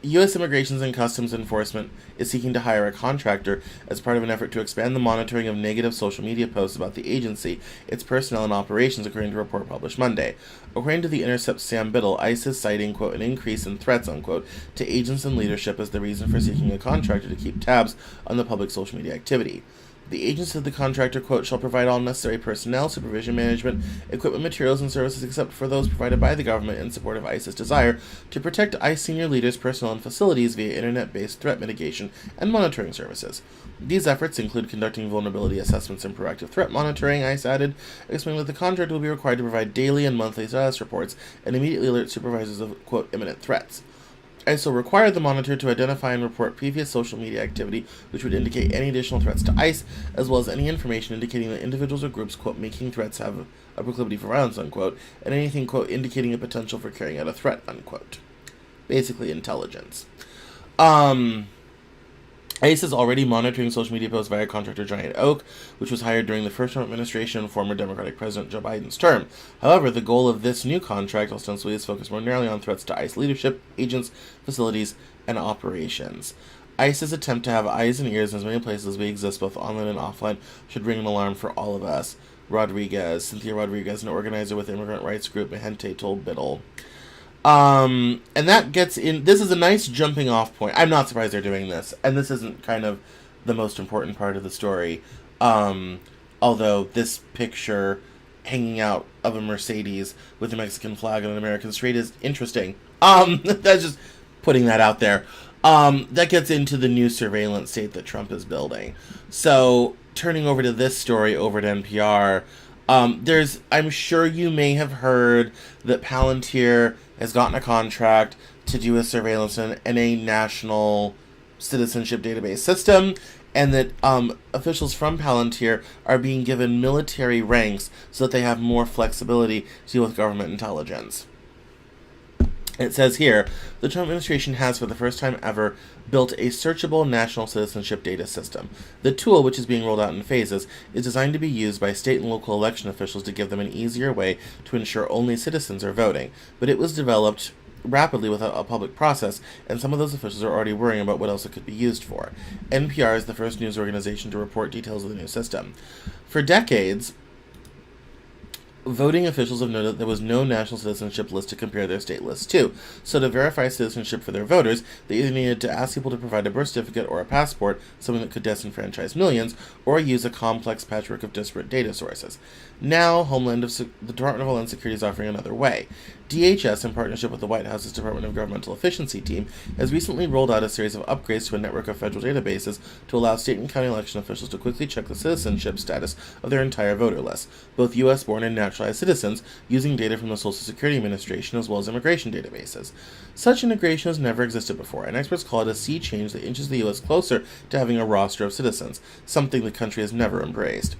U.S. Immigration and Customs Enforcement is seeking to hire a contractor as part of an effort to expand the monitoring of negative social media posts about the agency, its personnel, and operations, according to a report published Monday. According to The Intercept's Sam Biddle, ICE is citing, quote, an increase in threats, unquote, to agents and leadership as the reason for seeking a contractor to keep tabs on the public social media activity. The agents of the contractor, quote, shall provide all necessary personnel, supervision, management, equipment, materials, and services except for those provided by the government in support of ICE's desire to protect ICE senior leaders, personnel, and facilities via internet-based threat mitigation and monitoring services. These efforts include conducting vulnerability assessments and proactive threat monitoring, ICE added, explaining that the contractor will be required to provide daily and monthly status reports and immediately alert supervisors of, quote, imminent threats. ICE will require the monitor to identify and report previous social media activity, which would indicate any additional threats to ICE, as well as any information indicating that individuals or groups, quote, making threats have a proclivity for violence, unquote, and anything, quote, indicating a potential for carrying out a threat, unquote. Basically, intelligence. ICE is already monitoring social media posts via contractor Giant Oak, which was hired during the first Trump administration and former Democratic President Joe Biden's term. However, the goal of this new contract ostensibly is focused more narrowly on threats to ICE leadership, agents, facilities, and operations. ICE's attempt to have eyes and ears in as many places as we exist, both online and offline, should ring an alarm for all of us. Cynthia Rodriguez, an organizer with the immigrant rights group Mahente, told Biddle. And that gets in. This is a nice jumping off point. I'm not surprised they're doing this, and this isn't kind of the most important part of the story. Although this picture hanging out of a Mercedes with a Mexican flag on an American street is interesting. That's just putting that out there. That gets into the new surveillance state that Trump is building. So turning over to this story over at NPR. I'm sure you may have heard that Palantir has gotten a contract to do a surveillance in a national citizenship database system, and that officials from Palantir are being given military ranks so that they have more flexibility to deal with government intelligence. It says here, the Trump administration has, for the first time ever, built a searchable national citizenship data system. The tool, which is being rolled out in phases, is designed to be used by state and local election officials to give them an easier way to ensure only citizens are voting. But it was developed rapidly without a public process, and some of those officials are already worrying about what else it could be used for. NPR is the first news organization to report details of the new system. For decades, voting officials have noted that there was no national citizenship list to compare their state lists to. So to verify citizenship for their voters, they either needed to ask people to provide a birth certificate or a passport, something that could disenfranchise millions, or use a complex patchwork of disparate data sources. Now, the Department of Homeland Security is offering another way. DHS, in partnership with the White House's Department of Governmental Efficiency team, has recently rolled out a series of upgrades to a network of federal databases to allow state and county election officials to quickly check the citizenship status of their entire voter list, both U.S.-born and naturalized citizens, using data from the Social Security Administration as well as immigration databases. Such integration has never existed before, and experts call it a sea change that inches the U.S. closer to having a roster of citizens, something the country has never embraced.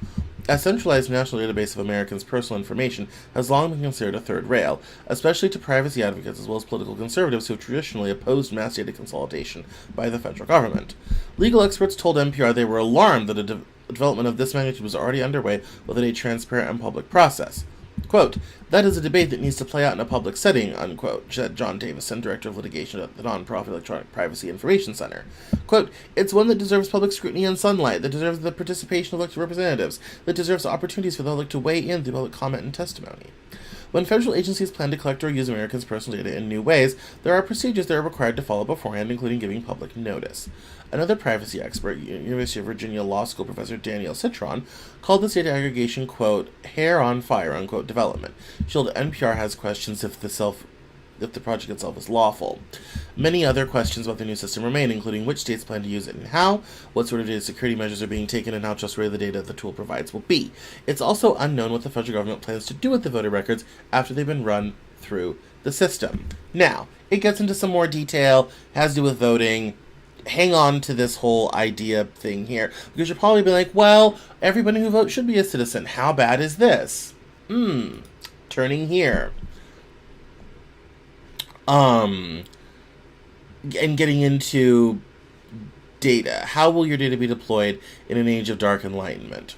A centralized national database of Americans' personal information has long been considered a third rail, especially to privacy advocates as well as political conservatives who have traditionally opposed mass data consolidation by the federal government. Legal experts told NPR they were alarmed that a development of this magnitude was already underway without a transparent and public process. Quote, that is a debate that needs to play out in a public setting, unquote, said John Davison, director of litigation at the nonprofit Electronic Privacy Information Center. Quote, it's one that deserves public scrutiny and sunlight, that deserves the participation of elected representatives, that deserves opportunities for the public to weigh in through public comment and testimony. When federal agencies plan to collect or use Americans' personal data in new ways, there are procedures that are required to follow beforehand, including giving public notice. Another privacy expert, University of Virginia Law School professor Daniel Citron, called this data aggregation, quote, hair on fire, unquote, development. She told NPR has questions if the project itself is lawful. Many other questions about the new system remain, including which states plan to use it and how, what sort of data security measures are being taken, and how trustworthy the data the tool provides will be. It's also unknown what the federal government plans to do with the voter records after they've been run through the system. Now, it gets into some more detail, has to do with voting. Hang on to this whole idea thing here, because you'll probably be like, well, everybody who votes should be a citizen. How bad is this? Turning here. And getting into data. How will your data be deployed in an age of dark enlightenment?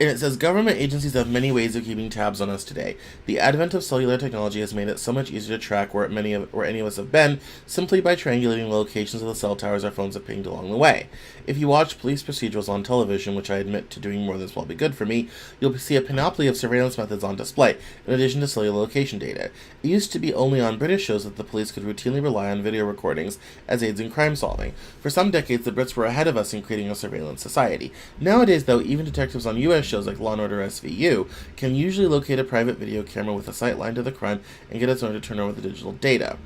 And it says, government agencies have many ways of keeping tabs on us today. The advent of cellular technology has made it so much easier to track where any of us have been, simply by triangulating the locations of the cell towers our phones have pinged along the way. If you watch police procedurals on television, which I admit to doing more than is probably good for me, you'll see a panoply of surveillance methods on display, in addition to cellular location data. It used to be only on British shows that the police could routinely rely on video recordings as aids in crime solving. For some decades, the Brits were ahead of us in creating a surveillance society. Nowadays, though, even detectives on U.S. shows like Law & Order SVU can usually locate a private video camera with a sight line to the crime and get its owner to turn over the digital data.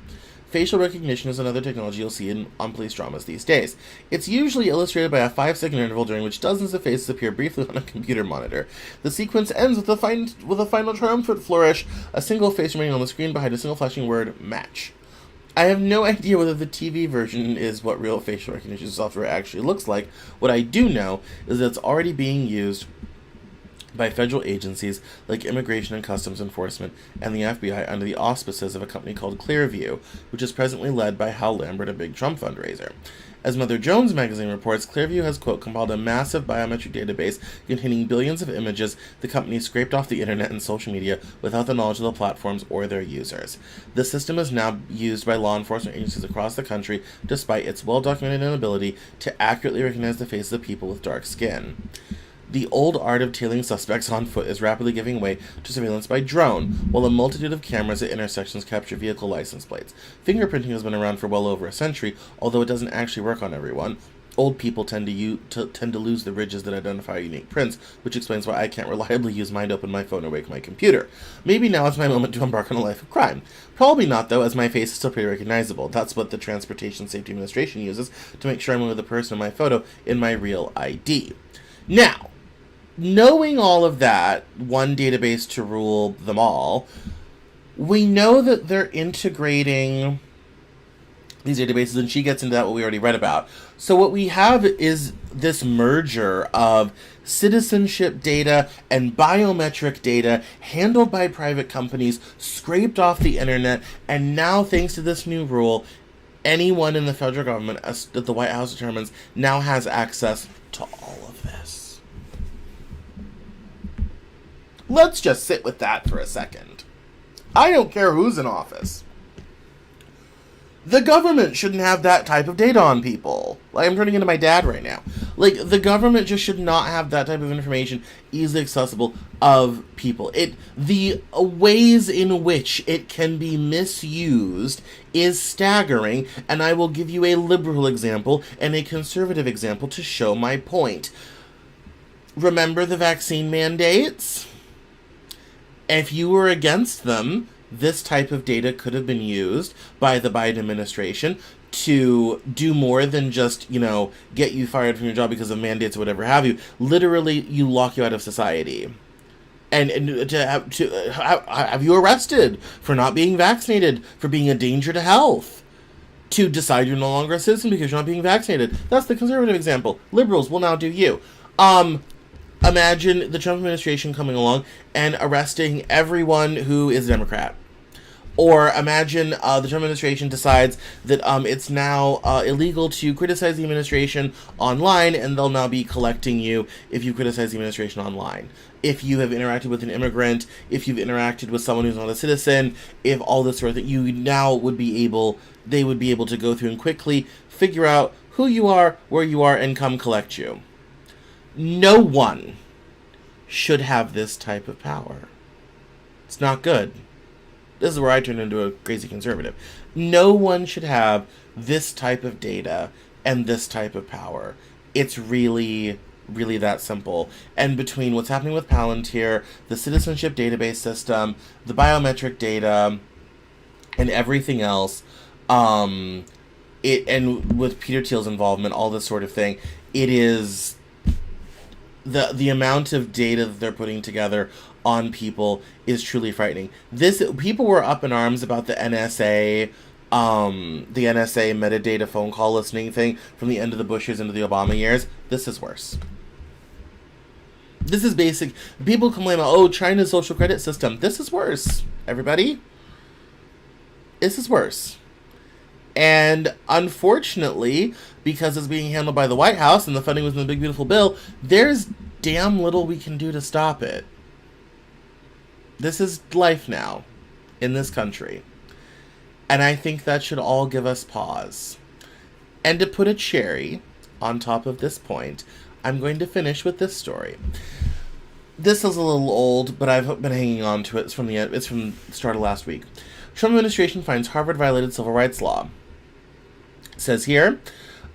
Facial recognition is another technology you'll see on police dramas these days. It's usually illustrated by a 5-second interval during which dozens of faces appear briefly on a computer monitor. The sequence ends with a final triumphant flourish, a single face remaining on the screen behind a single flashing word, match. I have no idea whether the TV version is what real facial recognition software actually looks like. What I do know is that it's already being used by federal agencies like Immigration and Customs Enforcement and the FBI under the auspices of a company called Clearview, which is presently led by Hal Lambert, a big Trump fundraiser. As Mother Jones magazine reports, Clearview has, quote, compiled a massive biometric database containing billions of images the company scraped off the internet and social media without the knowledge of the platforms or their users. The system is now used by law enforcement agencies across the country, despite its well-documented inability to accurately recognize the faces of people with dark skin. The old art of tailing suspects on foot is rapidly giving way to surveillance by drone, while a multitude of cameras at intersections capture vehicle license plates. Fingerprinting has been around for well over a century, although it doesn't actually work on everyone. Old people tend to lose the ridges that identify unique prints, which explains why I can't reliably use mine to open my phone or wake my computer. Maybe now is my moment to embark on a life of crime. Probably not, though, as my face is still pretty recognizable. That's what the Transportation Safety Administration uses to make sure I'm with the person in my photo in my real ID. Now, knowing all of that, one database to rule them all, we know that they're integrating these databases, and she gets into that, what we already read about. So what we have is this merger of citizenship data and biometric data handled by private companies, scraped off the internet, and now, thanks to this new rule, anyone in the federal government, as the White House determines, now has access to all of this. Let's just sit with that for a second. I don't care who's in office. The government shouldn't have that type of data on people. Like, I'm turning into my dad right now. Like, the government just should not have that type of information easily accessible of people. The ways in which it can be misused is staggering, and I will give you a liberal example and a conservative example to show my point. Remember the vaccine mandates? If you were against them, this type of data could have been used by the Biden administration to do more than just, get you fired from your job because of mandates or whatever have you. Literally, you lock you out of society. And to have you arrested for not being vaccinated, for being a danger to health. To decide you're no longer a citizen because you're not being vaccinated. That's the conservative example. Liberals will now do you. Imagine the Trump administration coming along and arresting everyone who is a Democrat. Or imagine the Trump administration decides that it's now illegal to criticize the administration online, and they'll now be collecting you if you criticize the administration online. If you have interacted with an immigrant, if you've interacted with someone who's not a citizen, if all this sort of thing, they would be able to go through and quickly figure out who you are, where you are, and come collect you. No one should have this type of power. It's not good. This is where I turn into a crazy conservative. No one should have this type of data and this type of power. It's really, really that simple. And between what's happening with Palantir, the citizenship database system, the biometric data, and everything else, and with Peter Thiel's involvement, all this sort of thing, it is the amount of data that they're putting together on people is truly frightening. People were up in arms about the NSA metadata phone call listening thing from the end of the Bush years into the Obama years. This is worse. This is basic. People complain about, China's social credit system. This is worse, everybody. This is worse. And unfortunately, because it's being handled by the White House and the funding was in the big beautiful bill, there's damn little we can do to stop it. This is life now in this country. And I think that should all give us pause. And to put a cherry on top of this point, I'm going to finish with this story. This is a little old, but I've been hanging on to it. It's from the start of last week. Trump administration finds Harvard violated civil rights law. It says here,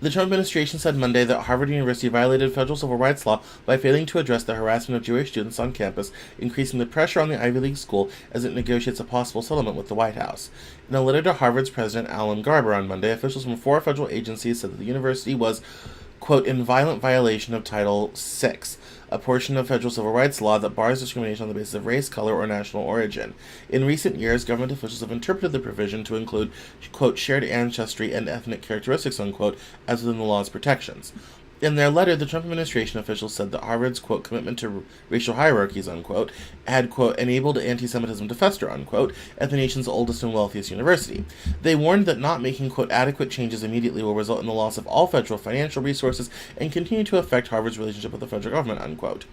the Trump administration said Monday that Harvard University violated federal civil rights law by failing to address the harassment of Jewish students on campus, increasing the pressure on the Ivy League school as it negotiates a possible settlement with the White House. In a letter to Harvard's president, Alan Garber, on Monday, officials from 4 federal agencies said that the university was, quote, in violent violation of Title VI, a portion of federal civil rights law that bars discrimination on the basis of race, color, or national origin. In recent years, government officials have interpreted the provision to include, quote, shared ancestry and ethnic characteristics, unquote, as within the law's protections. In their letter, the Trump administration officials said that Harvard's, quote, commitment to racial hierarchies, unquote, had, quote, enabled anti-Semitism to fester, unquote, at the nation's oldest and wealthiest university. They warned that not making, quote, adequate changes immediately will result in the loss of all federal financial resources and continue to affect Harvard's relationship with the federal government, unquote.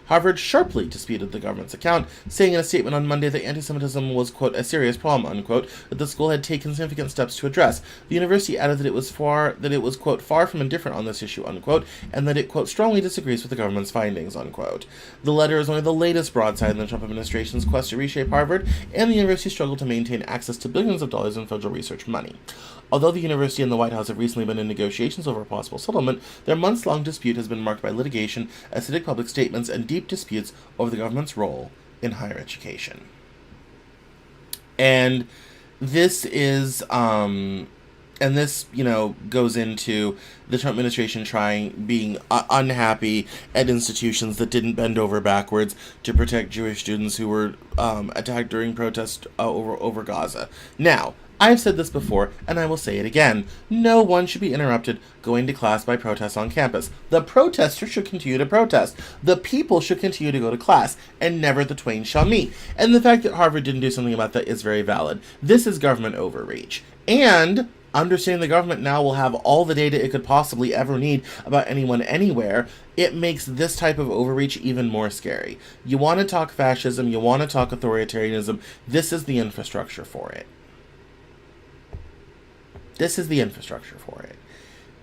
Harvard sharply disputed the government's account, saying in a statement on Monday that anti-Semitism was, quote, a serious problem, unquote, that the school had taken significant steps to address. The university added that it was, quote, far from indifferent on this issue, unquote, and that it, quote, strongly disagrees with the government's findings, unquote. The letter is only the latest broadside in the Trump administration's quest to reshape Harvard and the university's struggle to maintain access to billions of dollars in federal research money. Although the university and the White House have recently been in negotiations over a possible settlement, their months-long dispute has been marked by litigation, acidic public statements, and deep disputes over the government's role in higher education. And this is, goes into the Trump administration being unhappy at institutions that didn't bend over backwards to protect Jewish students who were attacked during protests over Gaza. Now, I've said this before, and I will say it again. No one should be interrupted going to class by protests on campus. The protesters should continue to protest. The people should continue to go to class, and never the twain shall meet. And the fact that Harvard didn't do something about that is very valid. This is government overreach. And understanding the government now will have all the data it could possibly ever need about anyone anywhere, it makes this type of overreach even more scary. You want to talk fascism, you want to talk authoritarianism, this is the infrastructure for it. This is the infrastructure for it.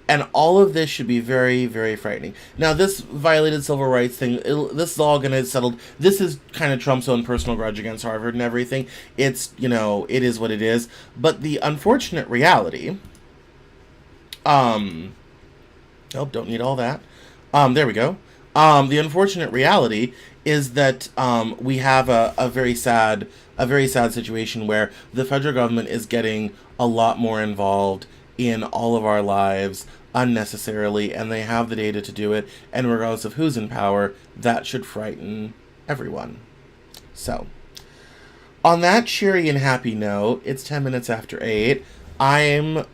And all of this should be very, very frightening. Now, this violated civil rights thing, this is all going to settle. This is kind of Trump's own personal grudge against Harvard and everything. It's, it is what it is. But the unfortunate reality, don't need all that. There we go. The unfortunate reality is that we have a very sad situation where the federal government is getting a lot more involved in all of our lives unnecessarily, and they have the data to do it, and regardless of who's in power, that should frighten everyone. So, on that cheery and happy note, it's 10 minutes after 8. I'm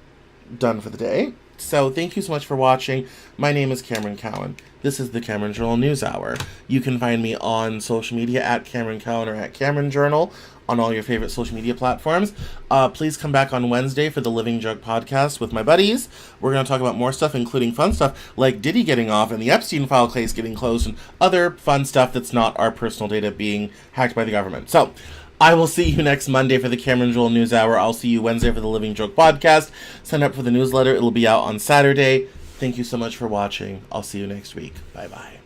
done for the day. So thank you so much for watching. My name is Cameron Cowan. This is the Cameron Journal Newshour. You can find me on social media at Cameron Cowan or at Cameron Journal on all your favorite social media platforms. Please come back on Wednesday for the Living Jug podcast with my buddies. We're going to talk about more stuff, including fun stuff like Diddy getting off and the Epstein file case getting closed and other fun stuff that's not our personal data being hacked by the government. So, I will see you next Monday for the Cameron Journal Newshour. I'll see you Wednesday for the Living Joke podcast. Sign up for the newsletter. It'll be out on Saturday. Thank you so much for watching. I'll see you next week. Bye-bye.